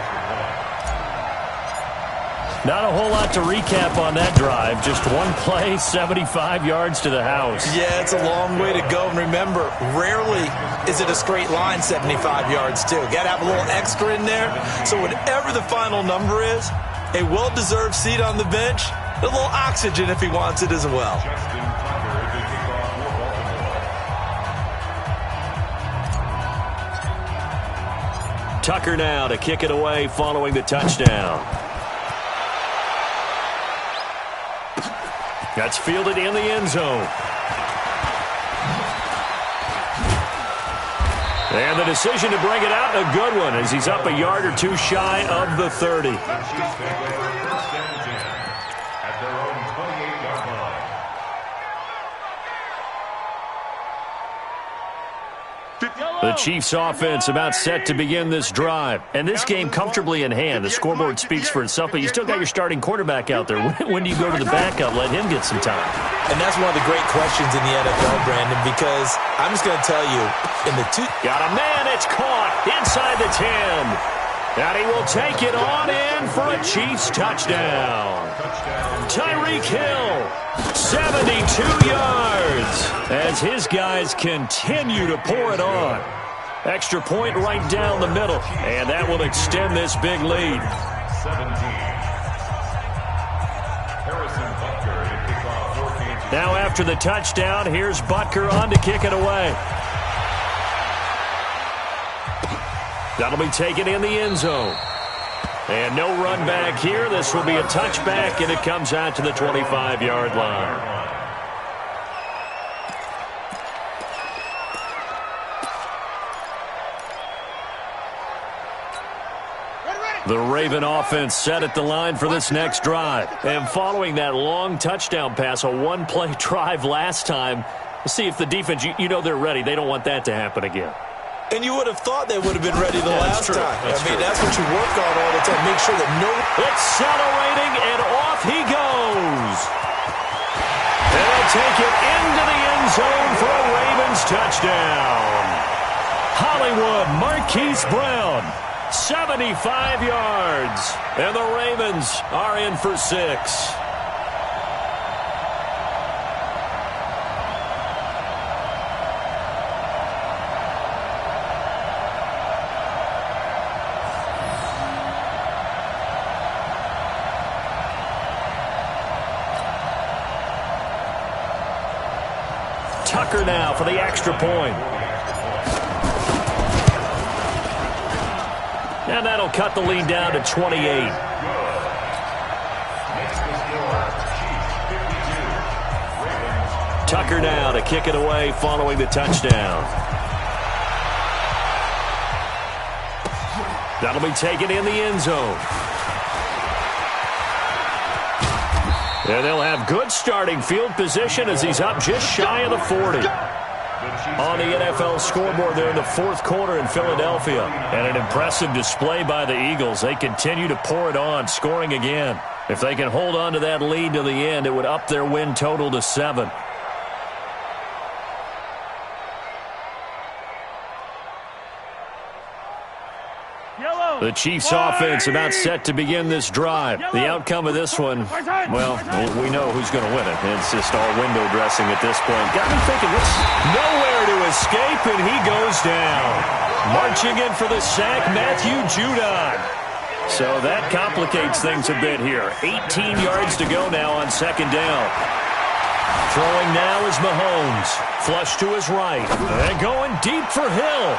Not a whole lot to recap on that drive. Just one play, 75 yards to the house. Yeah, it's a long way to go. And remember, rarely is it a straight line 75 yards, too. Got to have a little extra in there. So whatever the final number is, a well-deserved seat on the bench, a little oxygen if he wants it as well. Justin Tucker to kick off for Baltimore. Tucker now to kick it away following the touchdown. That's fielded in the end zone. And the decision to bring it out, a good one, as he's up a yard or 2 shy of the 30. Chiefs take over first and 10 at their own 28-yard line. The Chiefs offense about set to begin this drive. And this game comfortably in hand. The scoreboard speaks for itself, but you still got your starting quarterback out there. When do you go to the backup? Let him get some time. And that's one of the great questions in the NFL, Brandon, because I'm just going to tell you, in the Got a man, it's caught inside the 10. And he will take it on in for a Chiefs touchdown. Tyreek Hill, 72 yards, as his guys continue to pour it on. Extra point right down the middle, and that will extend this big lead. 17. Harrison Butker to kick off for Kansas. Now after the touchdown, here's Butker on to kick it away. That'll be taken in the end zone. And no run back here. This will be a touchback, and it comes out to the 25-yard line. The Raven offense set at the line for this next drive. And following that long touchdown pass, a one-play drive last time, see if the defense, you know they're ready. They don't want that to happen again. And you would have thought they would have been ready the last time. That's what you work on all the time. Make sure that accelerating, and off he goes. They'll take it into the end zone for a Ravens touchdown. Hollywood Marquise Brown, 75 yards. And the Ravens are in for 6. Tucker now for the extra point. And that'll cut the lead down to 28. Tucker now to kick it away following the touchdown. That'll be taken in the end zone. And they'll have good starting field position as he's up just shy of the 40. On the NFL scoreboard there in the fourth quarter in Philadelphia. And an impressive display by the Eagles. They continue to pour it on, scoring again. If they can hold on to that lead to the end, it would up their win total to 7. The Chiefs offense about set to begin this drive. The outcome of this one, well, we know who's going to win it. It's just all window dressing at this point. Got me thinking, this nowhere to escape, and he goes down. Marching in for the sack, Matthew Judon. So that complicates things a bit here. 18 yards to go now on second down. Throwing now is Mahomes. Flush to his right. And going deep for Hill.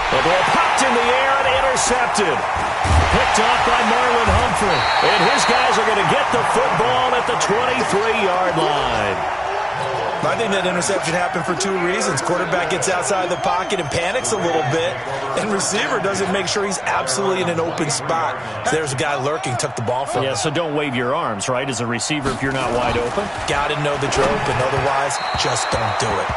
The ball popped in the air and intercepted. Picked off by Marlon Humphrey. And his guys are going to get the football at the 23-yard line. I think that interception happened for 2 reasons. Quarterback gets outside the pocket and panics a little bit. And receiver doesn't make sure he's absolutely in an open spot. So there's a guy lurking, took the ball from him. Yeah, so don't wave your arms, right, as a receiver if you're not wide open. Got to know the drill, but otherwise, just don't do it.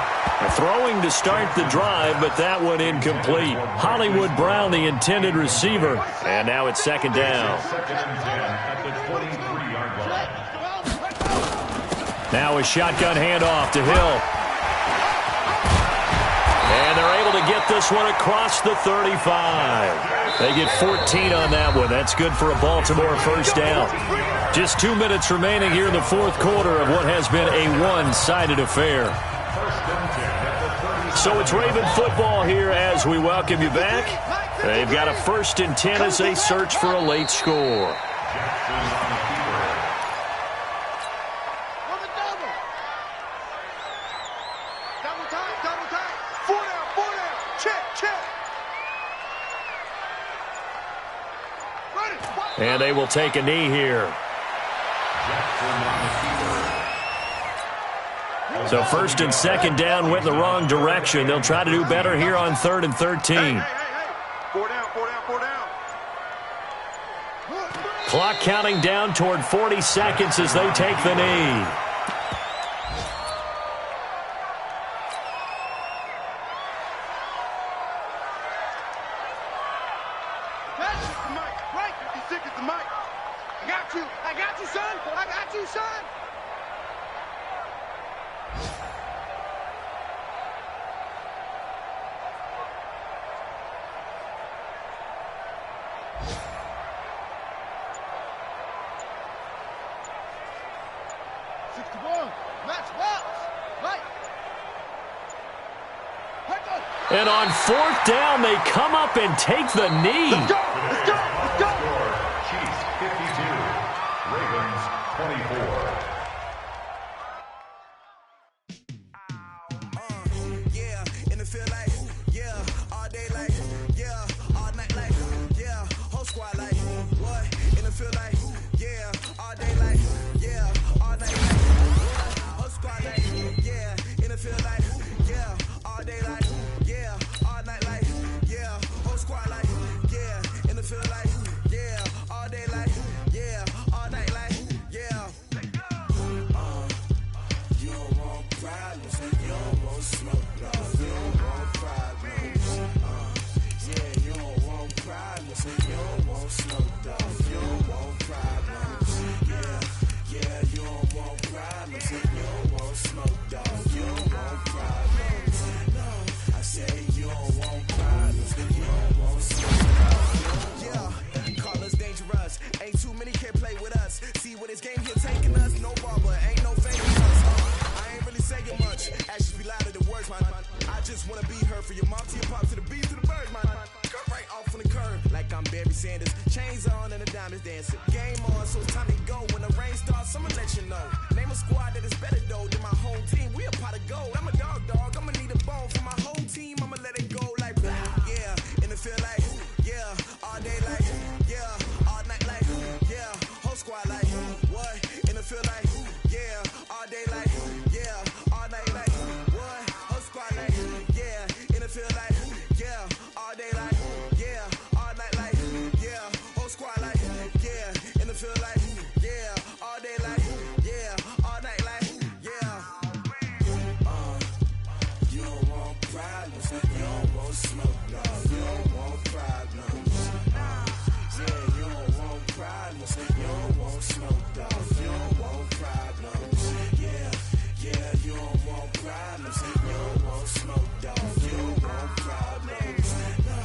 Throwing to start the drive, but that one incomplete. Hollywood Brown, the intended receiver. And now it's second down. Now a shotgun handoff to Hill. And they're able to get this one across the 35. They get 14 on that one. That's good for a Baltimore first down. Just 2 minutes remaining here in the fourth quarter of what has been a one-sided affair. So it's Raven football here as we welcome you back. They've got a 1st and 10 as they search for a late score. And they will take a knee here. So 1st and 2nd down went the wrong direction. They'll try to do better here on 3rd and 13. Four down. Clock counting down toward 40 seconds as they take the knee. I got you, son. And on 4th down, they come up and take the knee. Let's go. Chiefs 52, Ravens 24. Feel time is dancing. Game on, so it's time to go. When the rain starts, I'ma let you know. Name a squad that is better though than my whole team. We a pot of gold. I'm a dog. I'ma need a bone for my whole team. I'ma let it go like yeah. In the field like yeah. All day like yeah. All night like yeah. Whole squad like what? In the field like yeah. All day like yeah. All night like what? Whole squad like yeah. In the field like yeah. All day like yeah. All night like yeah. Whole squad like yeah. In the field like yeah. All day like yeah. All night like yeah. You don't want problems. You don't want smoke, no. You don't want problems. Yeah, you don't want problems. You don't want smoke, dog. You don't want problems. Yeah, you don't want problems. You don't want smoke, dog. You don't want problems. No,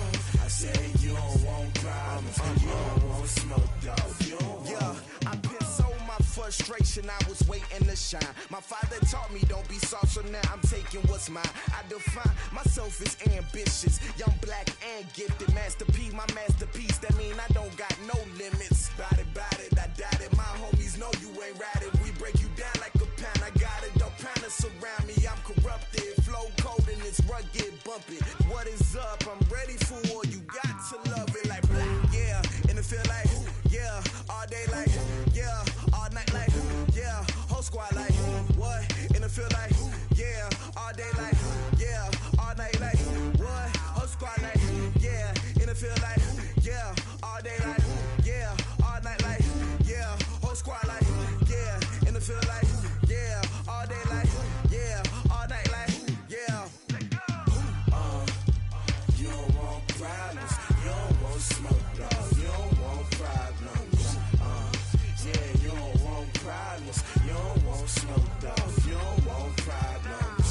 I said you don't want problems. You don't want smoke, dog. You don't want. Yeah, I've been so my frustration, I was waiting to shine. My father taught me don't be soft, so now I'm taking what's mine. I define myself as ambitious, young, black, and gifted. Master P, my masterpiece. That mean I don't got no limits. Bout it, I doubt it. My homies know you ain't ratted. We break you down like a pound. I got it, don't pound us around me. I'm corrupted, flow cold and it's rugged, bumpy. What is up? I'm ready for war. You got to love it like black, yeah. In the field like yeah. All day like yeah. All night like yeah. Whole squad like what? In the field like yeah. All day like yeah. All night like what? Whole squad like yeah. In the field like yeah. All day like yeah. All night like yeah. Whole squad like yeah. In the field like yeah. All day like yeah. All night like yeah. You don't want problems. You don't want smoke, no. You don't want problems. Yeah, you don't want problems. You don't want smoke, dog. You don't want problems.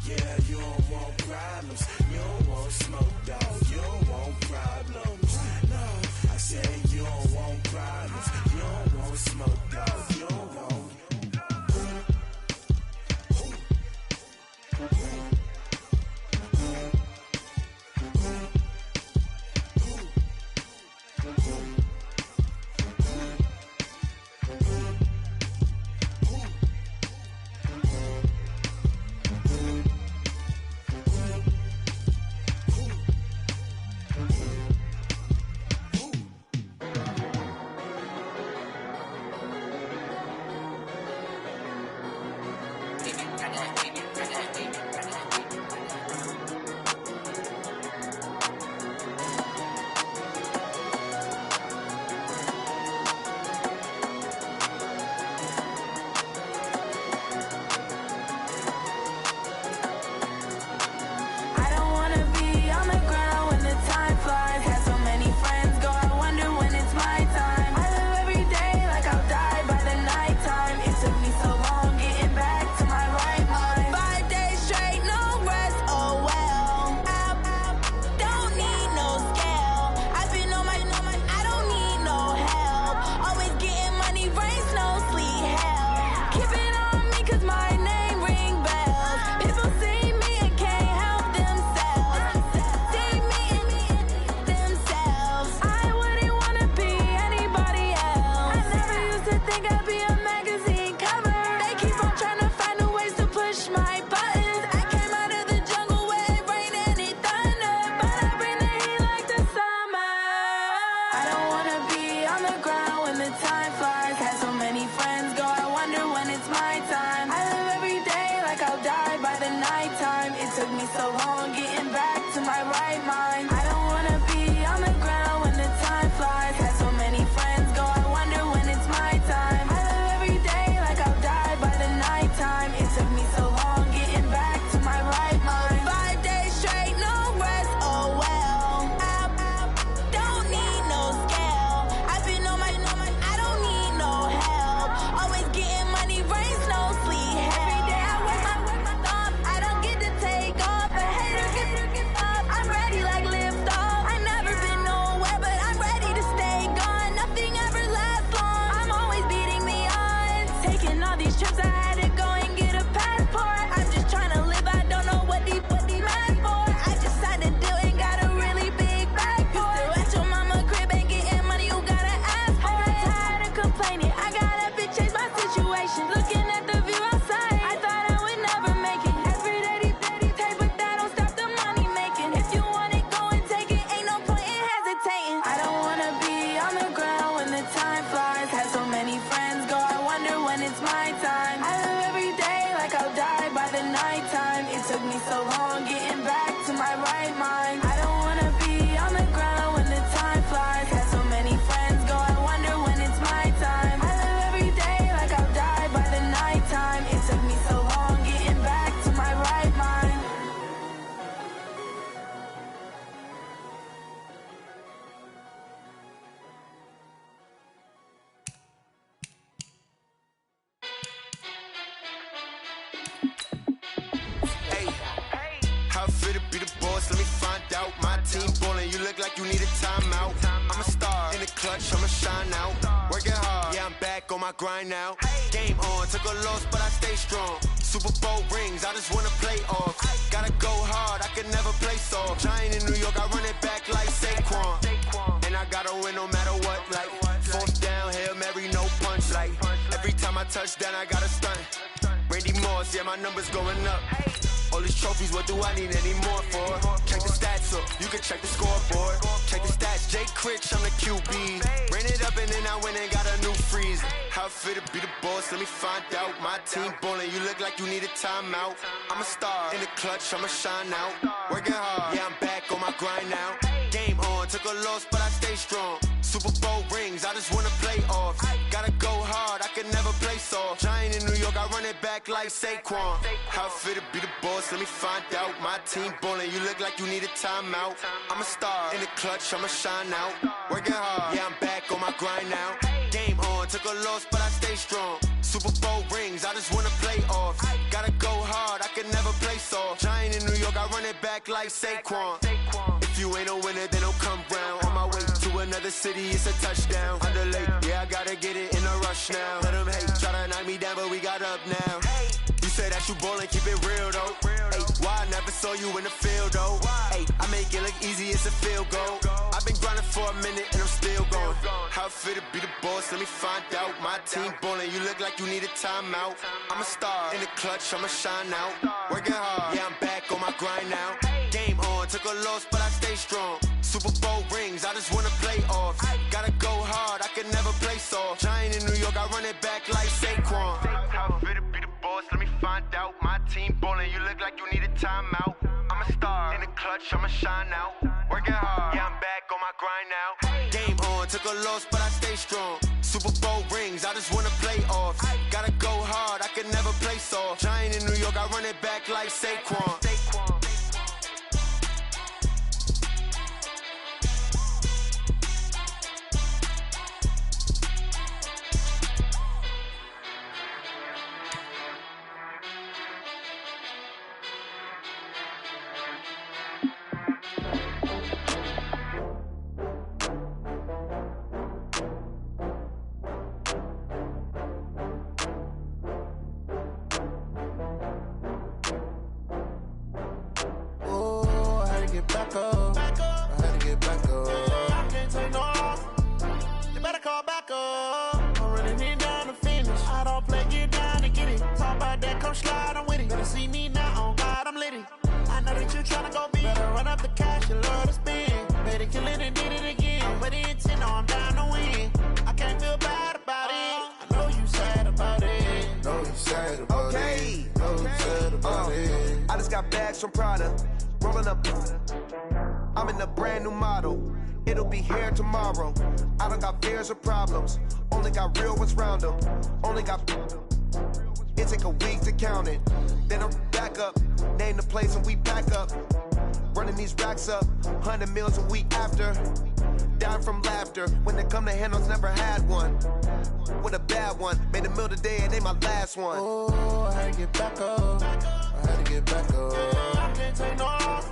Yeah, you don't want problems. You don't want smoke, dog. You don't want problems. No, I said you don't want problems. You don't want smoke, dog. You don't want. Gotta Hey, how it feel to be the boss? Let me find out. My team ballin', you look like you need a timeout. I'm a star in the clutch, I'ma shine out. Working hard, yeah, I'm back on my grind now. Game on, took a loss, but I stay strong. Super Bowl rings, I just wanna play off. Gotta go hard, I can never play soft. Giant in New York, I run it back like Saquon. And I gotta win no matter what, like fourth down, Hail Mary, no punch. Like every time I touch down, I gotta stunt. Randy Moss, yeah, my numbers going up. All these trophies, what do I need any more for? Check the stats up, you can check the scoreboard. Check the stats, Jake Critch, I'm the QB. Ran it up and then I went and got a new freeze. How it feel to be the boss, let me find out. My team ballin', you look like you need a timeout. I'm a star in the clutch, I'ma shine out. Working hard, yeah, I'm back on my grind now. Game on, took a loss, but I stay strong. Super Bowl rings, I just wanna play off. Gotta go hard, I can never play soft. Giant in New York, I run it back like Saquon. How it feel to be the boss, let me find out. My team ballin', you look like you need a timeout. I'm a star in the clutch, I'ma shine out. Working hard, yeah, I'm back on my grind now. Game on, took a loss, but I stay strong. Super Bowl rings, I just wanna play off. Gotta go hard, I can never play soft. Giant in New York, I run it back like Saquon. If you ain't a winner, then don't come round. On my way to another city, it's a touchdown. Underlay, yeah, I gotta get it in a rush now. Let them hate, try to knock me down, but we got up now. You say that you ballin', keep it real though. Hey, why I never saw you in the field though? Hey, I make it look easy, it's a field goal. I've been grinding for a minute and I'm still going. How it feel to be the boss, let me find out. My team ballin', you look like you need a timeout. I'm a star in the clutch, I'ma shine out. Working hard, yeah, I'm back on my grind now. Game on, took a loss, but I stay strong. Super Bowl rings, I just wanna play off. Gotta go hard, I can never play soft. Giant in New York, I run it back like Saquon. How it feel to be the boss, let me find out. My team ballin', you look like you need a timeout. I'm a star in the clutch, I'ma shine out. Working hard, yeah, I'm back on my grind now. Game on, took a loss, but I stay strong. Super Bowl rings, I just wanna play off. Gotta go hard, I can never play soft. Giant in New York, I run it back like Saquon. Back up. I had to get back up. I can't take no loss. You better call back up. I'm running it down to finish. I don't play, get down to get it. Talk about that, come slide, I'm with it. Better see me now, on God, I'm litty. I know that you tryna go big. Better run up the cash, you love to spend. Better kill it and did it again. But the intent, no, I'm down to win. I can't feel bad about it. I know you sad about it. Know you sad about it. Know you sad about it. I just got bags from Prada. Rolling up, I'm in a brand new model. It'll be here tomorrow. I don't got fears or problems. Only got real ones round them. Only got. It take a week to count it. Then I'm back up. Name the place and we pack up. Running these racks up. 100 meals a week after. Down from laughter. When they come to handles, never had one. With a bad one. Made a meal today and ain't my last one. Oh, I had to get back up. I had to get back up. I can't take no loss.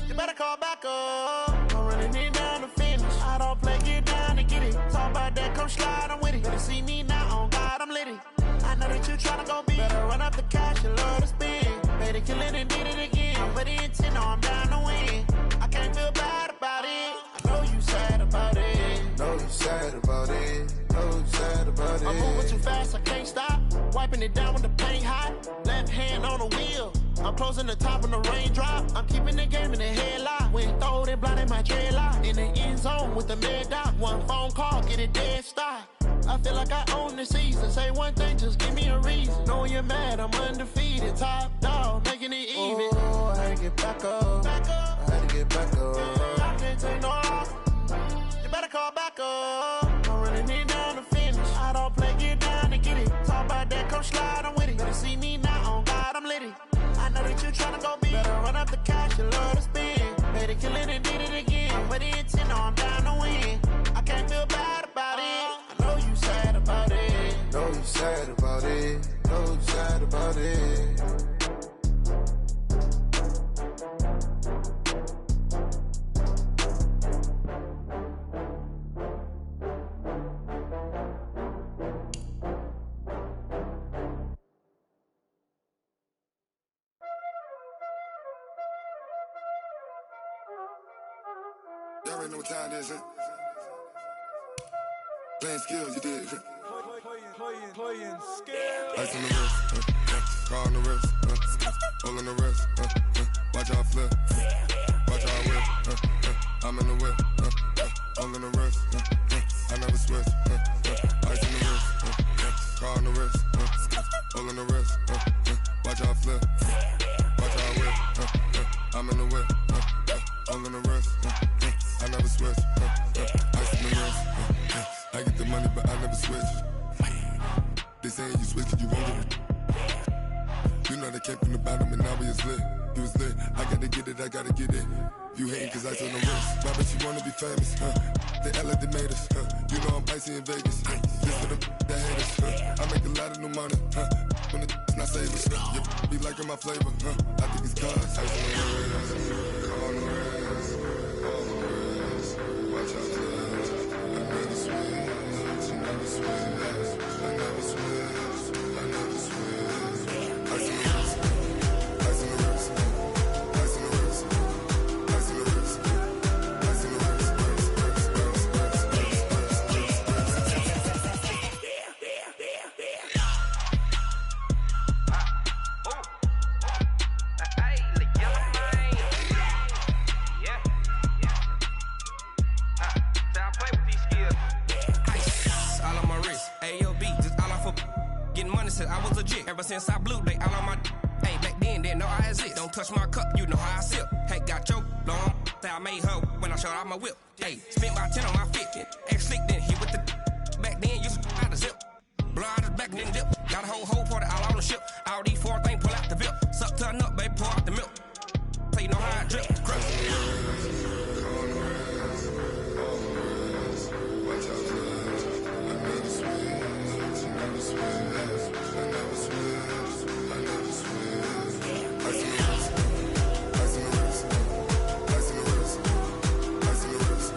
You better call back up. I'm running it down to finish. I don't play, get down to get it. Talk about that, come slide, I'm with it. Better see me now, on God, I'm litty. I know that you tryna go big. Better run up the cash, you love to spend. Better kill it and did it again. But the intent, no, I'm down to win. I can't feel bad about it. I know you sad about it. Know you sad about it. Know you sad about it. I'm moving too fast, I can't stop. Wiping it down with the paint hot. Left hand on the wheel. I'm closing the top when the raindrop. I'm keeping the game in the headlock. When throw it blind in my dreadlock. In the end zone with the mid dot. One phone call, get it dead stop. I feel like I own the season. Say one thing, just give me a reason. Knowing you're mad, I'm undefeated. Top dog, making it even. Oh, I had to get back up. I had to get back up. I can't take no loss. You better call back up. I'm running it down to finish. I don't play, get down to get it. Talk about that, come slide, I'm with it. Better see me now, on God, I'm litty. I know that you tryna go big. Better run up the cash, you love to spend. Better kill it and did it again. But the intent, no, I'm down to win. I can't feel bad about it. I know you sad about it. Know you sad about it. Know you sad about it. already know what time it is, huh? Playing skills, you did. Playing skills. Ice on the wrist, car on the wrist, hole in the wrist, watch how I flip, watch how I whip, I'm in the whip, hole in the wrist, I never switch, ice on the wrist, car on the wrist, hole in the wrist, watch how I flip, watch how I whip, I'm in the whip, hole in the wrist, I never switch, ice on the wrist, I get the money but I never switch. They saying you switch 'cause you won't get it. You know they came from the bottom and now we is lit. You was lit, I gotta get it, I gotta get it. You hating 'cause I on the wrist. Why but you wanna be famous, They act like they made us, You know I'm icy in Vegas, Just for the that hate us, I make a lot of new money, When it's not savers, You be liking my flavor, I think it's cause I on the wrist, on the wrist, on the wrist. Watch out, I never switch, I never switch. I never switch, I never switch. Ice in the wrist, ice in the wrist, ice in the wrist, ice in the wrist, ice in the wrist. I was legit. Ever since I blew, they all on my hey, back then, didn't know I exist. Don't touch my cup, you know how I sip. Hey, got your long, I made her when I showed out my whip. Hey, spent about 10 on my 50. Ex-slick, then hit with the back then, used to out the zip. Blow out his back, then dip. Got a whole party all on the ship. All these 4 things, pull out the VIP. Suck, turn up, baby, pour out the milk. So you know how I drip. Crush. Watch out, I never switch, I never switch. I never switch, I never switch. Ice in the wrist, ice in the wrist, ice in the wrist, ice in the wrist, ice in the wrist.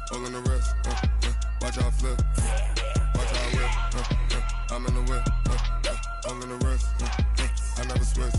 Hole in the wrist, watch how I flip, watch how I whip, I'm in the whip, hole in the wrist, I never switch.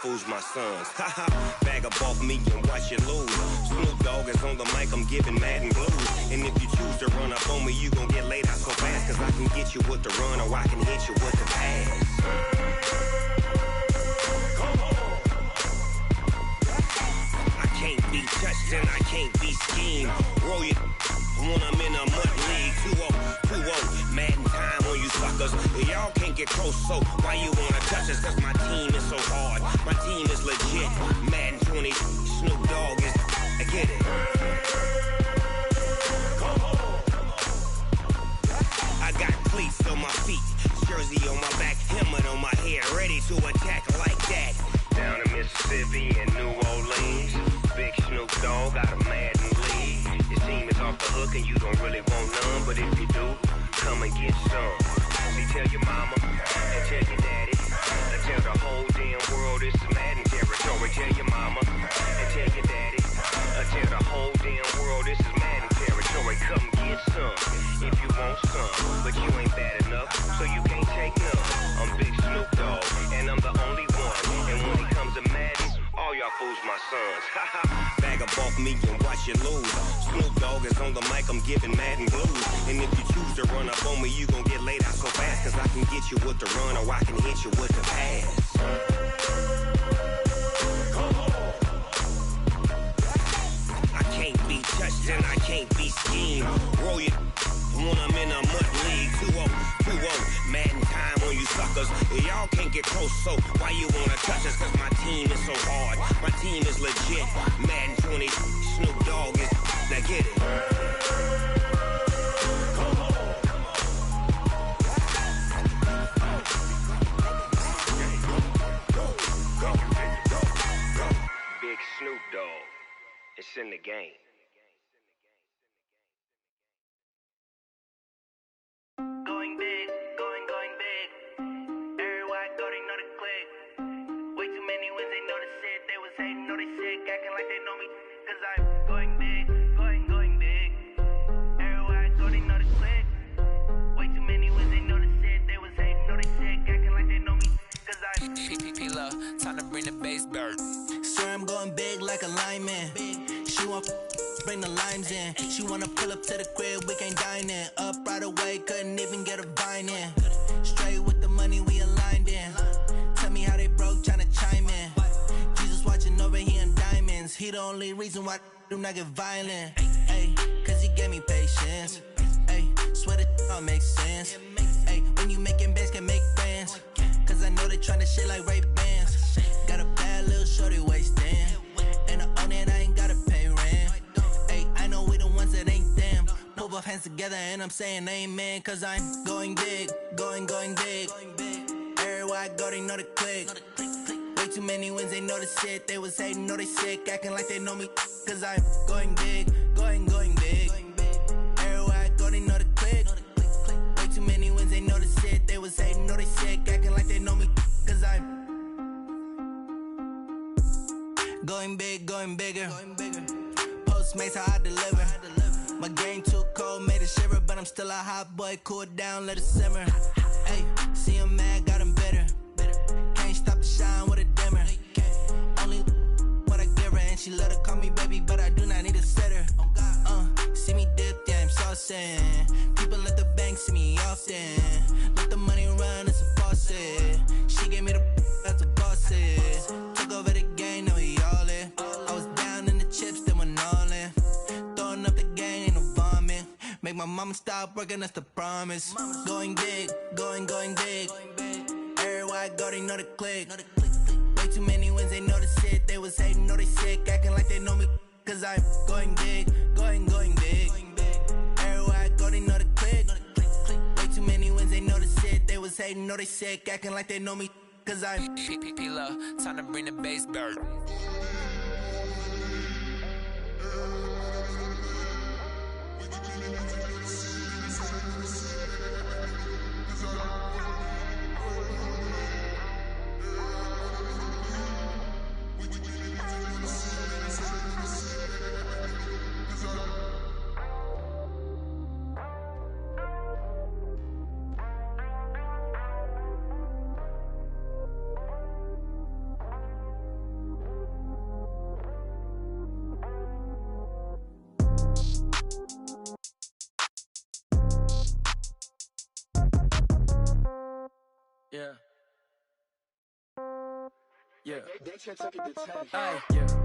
Fools my sons. Haha, bag up off me and watch you lose. Snoop Dogg is on the mic, I'm giving Madden blues. And if you choose to run up on me, you gon' get laid out so fast. Cause I can get you with the run or I can hit you with the pass. Come on. I can't be touched and I can't be schemed. Roll you when I'm in a mud league. 2-0, Madden time on you suckers. Y'all can't get close, so why you wanna touch us? Cause my team is so hard. My team is legit. Madden 20, Snoop Dogg is. I get it. Come on. I got cleats on my feet, jersey on my back, helmet on my head, ready to attack like that. Down in Mississippi and New Orleans, big Snoop Dogg got a Madden league. Your team is off the hook and you don't really want none, but if you do, come and get some. See, tell your mama and tell your daddy, and tell the whole damn world this is Madden territory. Tell your mama and tell your daddy, and tell the whole damn world this is sons. Bag up off me and watch you lose. Snoop Dogg is on the mic, I'm giving Madden blues. And if you choose to run up on me, you gon' get laid out so fast. Cause I can get you with the run or I can hit you with the pass. I can't be touched and I can't be schemed. Roll you when I'm in a mud league. 2-0, Madden time on you suckers. Y'all can't get close, so why you wanna touch us? Cause my team is so hard, my team is legit. Madden 20, Snoop Dogg is, now get it. Big Snoop Dogg, it's in the game. Going big, going big. Everywhere I go, they know the click. Way too many wins, they know the shit. They was hating, know they sick, acting like they know me. Cause I'm going big, going big. Everywhere I go, they know the click. Way too many wins, they know the shit. They was hating, know they sick, acting like they know me. Cause I'm P-P-P-Love, time to bring the bass bird. Swear I'm going big like a lineman. She want bring the limes in. She wanna pull up to the crib, we can't dine in. Up right away, couldn't even get a vine in. Straight with the money we aligned in. Tell me how they broke, tryna chime in. Jesus watching over here in diamonds. He the only reason why I do not get violent. Ay, cause he gave me patience. Ay, swear that all makes sense. Ay, when you making bands, can make friends. Cause I know they tryna shit like Ray-Bans. Got a bad little shorty wasting. And I own it, I ain't gotta pay rent. Ay, I know we the ones that ain't them. Pull both hands together and I'm saying amen. Cause I'm going big, going big. Everywhere I go, they know the click. Way too many wins, they know the shit. They was hating, know they sick, acting like they know me. Cause I'm going big, going big. Everywhere I go, they know the click. Way too many wins, they know the shit. They was hating, know they sick, acting like they know me. Cause I'm going big, going bigger. Postmates how I deliver. My game too cold, made it shiver, but I'm still a hot boy. Cool it down, let it simmer. Hey, see him mad, got him bitter. Can't stop the shine with a dimmer. Only what I give her, and she let her call me baby, but I do not need a sitter. See me dip, yeah, I'm saucing. People at the bank see me often. Let the money run, it's a faucet. She gave me the that's a boss is. Took over the game, now we all in. I was down in the chips, then went all in. Throwing up the game, ain't no vomit. Make my mama stop working, that's the promise. Going big, going big. Everywhere I go, they know the click. Way too many wins, they know the shit. They was hating, know they sick, acting like they know me. Cause I'm going big, going big. Everywhere I go, they know the click. Way too many wins, they know the shit. They was hating, know they sick, acting like they know me. Cause I'm P-P-P-Love, time to bring the bass bird. Yeah. Hey,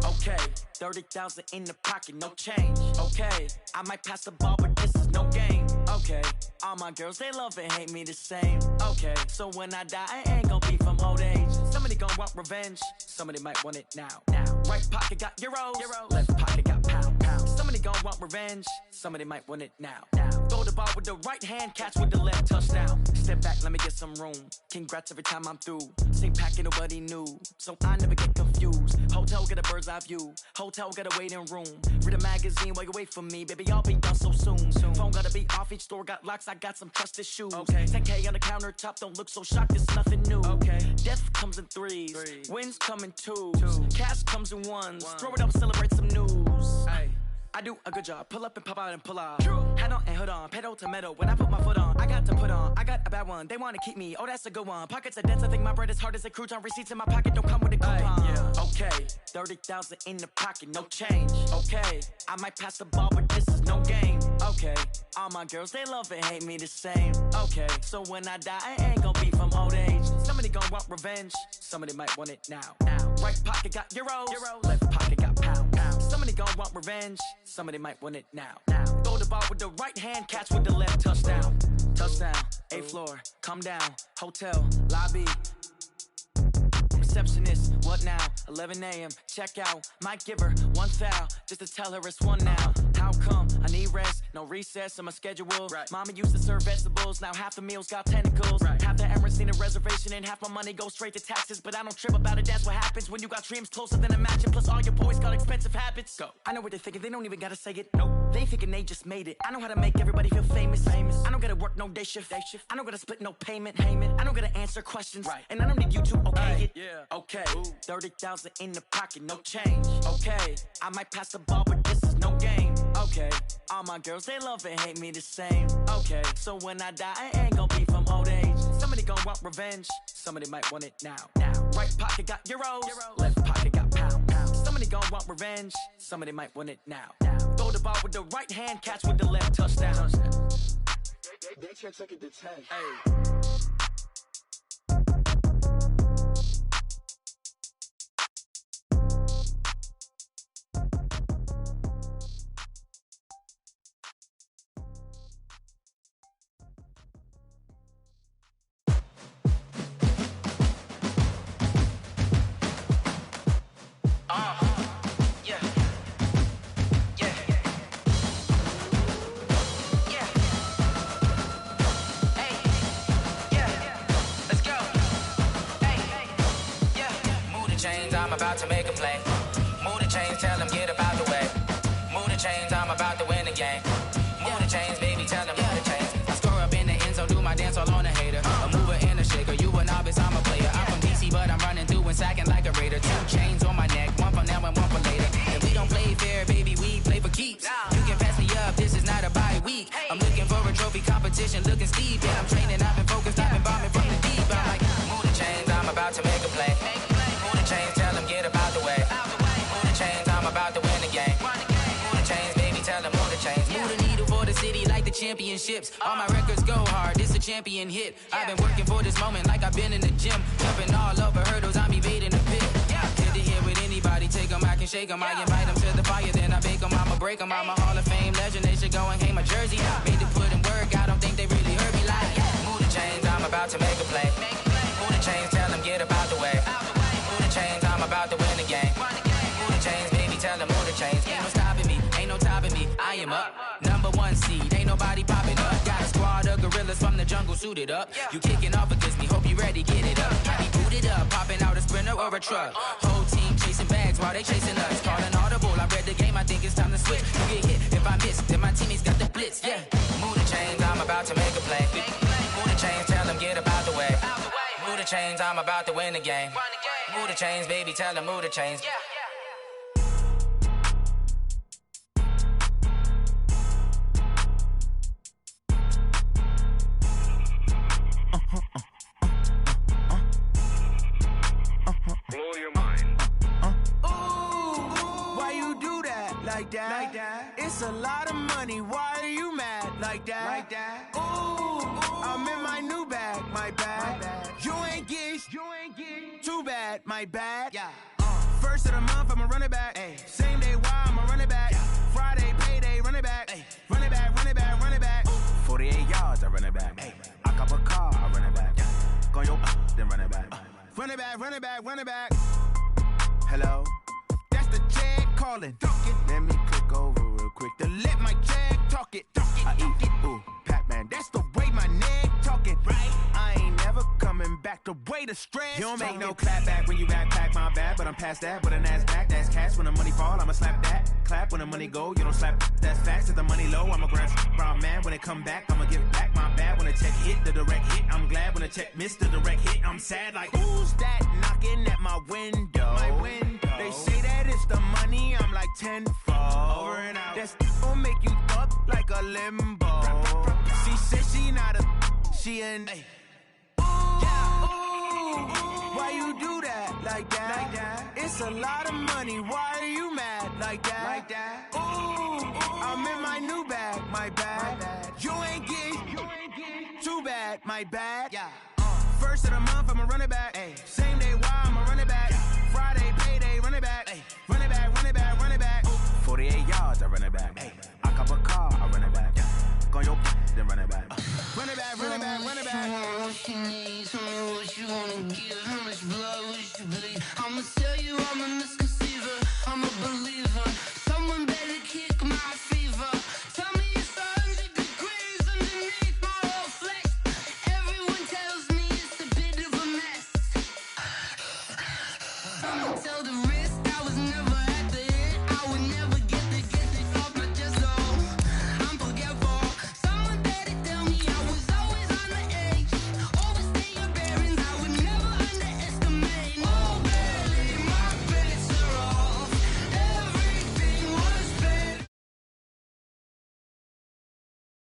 okay, 30,000 in the pocket, no change. Okay, I might pass the ball, but this is no game. Okay, all my girls, they love and hate me the same. Okay, so when I die, I ain't gon' be from old age. Somebody gon' want revenge, somebody might want it now. Right pocket got euros, left pocket got pounds. Somebody gon' want revenge, somebody might want it now. Throw the ball with the right hand, catch with the left, touchdown. Step back, let me get some room. Congrats every time I'm through. Same packet, nobody knew, so I never get confused. Hotel get a bird's eye view, hotel got a waiting room. Read a magazine while you wait for me, baby, I'll be done so soon. Phone gotta be off, each store got locks, I got some trusted shoes. 10K on the countertop, don't look so shocked, it's nothing new. Death comes in threes, wins come in twos. Cash comes in ones, throw it up, celebrate some news. I do a good job. Pull up and pop out and pull out. Head on and hood on, pedal to metal. When I put my foot on, I got to put on. I got a bad one. They want to keep me. Oh, that's a good one. Pockets are dense. I think my bread is hard as a crouton. Receipts in my pocket don't come with a coupon. Yeah. Okay, 30,000 in the pocket, no change. Okay, I might pass the ball, but this is no game. Okay, all my girls they love and hate me the same. Okay, so when I die, I ain't gonna be from old age. Somebody gonna want revenge. Somebody might want it now. Right pocket got euros. Left pocket got pounds. Somebody gon' want revenge. Somebody might want it now. Throw the ball with the right hand, catch with the left. Touchdown. Touchdown. 8th floor. Come down. Hotel. Lobby. Receptionist. What now? 11 a.m. Check out. Might give her one foul just to tell her it's one now. How come? I need rest. No recess on my schedule. Right. Mama used to serve vegetables. Now half the meals got tentacles. Right. Half the Emirates need a reservation and half my money goes straight to taxes. But I don't trip about it. That's what happens when you got dreams closer than a mansion. Plus all your boys got expensive habits. Go. I know what they're thinking. They don't even gotta say it. Nope. They thinking they just made it. I know how to make everybody feel famous. I don't gotta work no day shift. I don't gotta split no payment. I don't gotta answer questions. Right. And I don't need you to okay it. Yeah. Okay. 30,000 in the pocket, no change. Okay. I might pass the ball, but this is no game. Okay. All my girls, they love and hate me the same. Okay. So when I die, I ain't gonna be from old age. Somebody gon' want revenge. Somebody might want it now. Right pocket got euros. Left pocket got pounds. Somebody gon' want revenge. Somebody might want it now. Throw the ball with the right hand, catch with the left. Touchdown. They can't take it to 10. Hey. About to make a play. Move the chains, tell them get about the way. Move the chains, I'm about to win the game. Move the chains, baby, tell them move the chains. I score up in the end zone, do my dance all on a hater. A mover and a shaker, you a novice, I'm a player. I'm from DC, but I'm running through and sacking like a raider. 2 chains on my neck, one for now and one for later. If we don't play fair, baby, we play for keeps. You can pass me up, this is not a bye week. I'm looking for a trophy competition, looking steep. Yeah, I'm training, I've been focused, I've been bombing from the deep. I'm like, move the chains, I'm about to make a play. Move the chains, tell them get about the way. Move the chains, I'm about to win the game. Move the chains, baby, tell them move the chains. Move the needle for the city like the championships. All my records go hard, this a champion hit. I've been working for this moment like I've been in the gym. Jumping all over hurdles, I'm evading the pit. Hit to hit with anybody, take them, I can shake them. I invite them to the fire, then I bake them, I'ma break them. I'm a Hall of Fame legend, they should go and hang my jersey. Made to put in work, I don't think they really heard me like. Move the chains, I'm about to make a play. Move the chains, tell them get about the way. Move the chains, I'm about to win the game. Move the chains, baby, tell them move the chains. Ain't no stopping me, ain't no topping me. I am up, #1 seed, ain't nobody popping up. Got a squad of gorillas from the jungle suited up. You kicking off against me, hope you ready, get it up. I be booted up, popping out a sprinter or a truck. Whole team chasing bags while they chasing us. Calling audible, I read the game, I think it's time to switch. You get hit, if I miss, then my teammates got the blitz, yeah. Move the chains, I'm about to make a play. Move the chains, tell them get about the way. Move the chains, I'm about to win the game. Move the chains, baby, tell them move the chains. Blow your mind. Why you do that? Like that? It's a lot of money. Why are you mad? Like that? Ooh, I'm in my new bag. My bad. You ain't get too bad. My bad. Yeah. First of the month, I'ma run it back. Ay. Same day, why I'ma run it back. Friday, payday, run it back. Ay. Run it back, run it back, run it back. 48 yards, I run it back. Ay. I cop a car, I run it back. Go yo, then run it back. Run it back, run it back, run it back. Hello? That's the check calling. Let me click over real quick to let my check talk it. I eat it, ooh, Pac-Man. That's the way my neck talking. Right? I ain't never coming back the way the stress. You don't make no clap back when you backpack, my bad. But I'm past that with a NASDAQ. That's cash when the money fall, I'ma slap that. Clap when the money go, you don't slap. That's facts. If the money low, I'ma grab brown man. When it come back, I'ma give back my bad. When the check hit, the direct hit. I'm glad when the check missed the direct hit. I'm sad like, who's that knocking at my window? They say that it's the money. I'm like, tenfold. Over and out. That gon' make you up like a limbo. She said she not a, she an. Why you do that like that? It's a lot of money. Why are you mad like that? Ooh, I'm in my new bag, my bad. You ain't getting too bad, my bad. Yeah. First of the month, I'ma run it back. Ay. Same day, why I'ma run it back. Friday, payday, run it back. Ay. Run it back, run it back, run it back. 48 yards, I run it back. Ay. I cop a car, I run it back. Go on your then run it back. Run it back, run it back, run it back. What you need, tell me what you wanna give. How much blood would you bleed? I'ma tell you I'm a misconceiver, I'm a believer. Someone better kick my fever. Tell me it's 100 degrees underneath my whole flesh. Everyone tells me it's a bit of a mess. I'ma tell the wrist I was never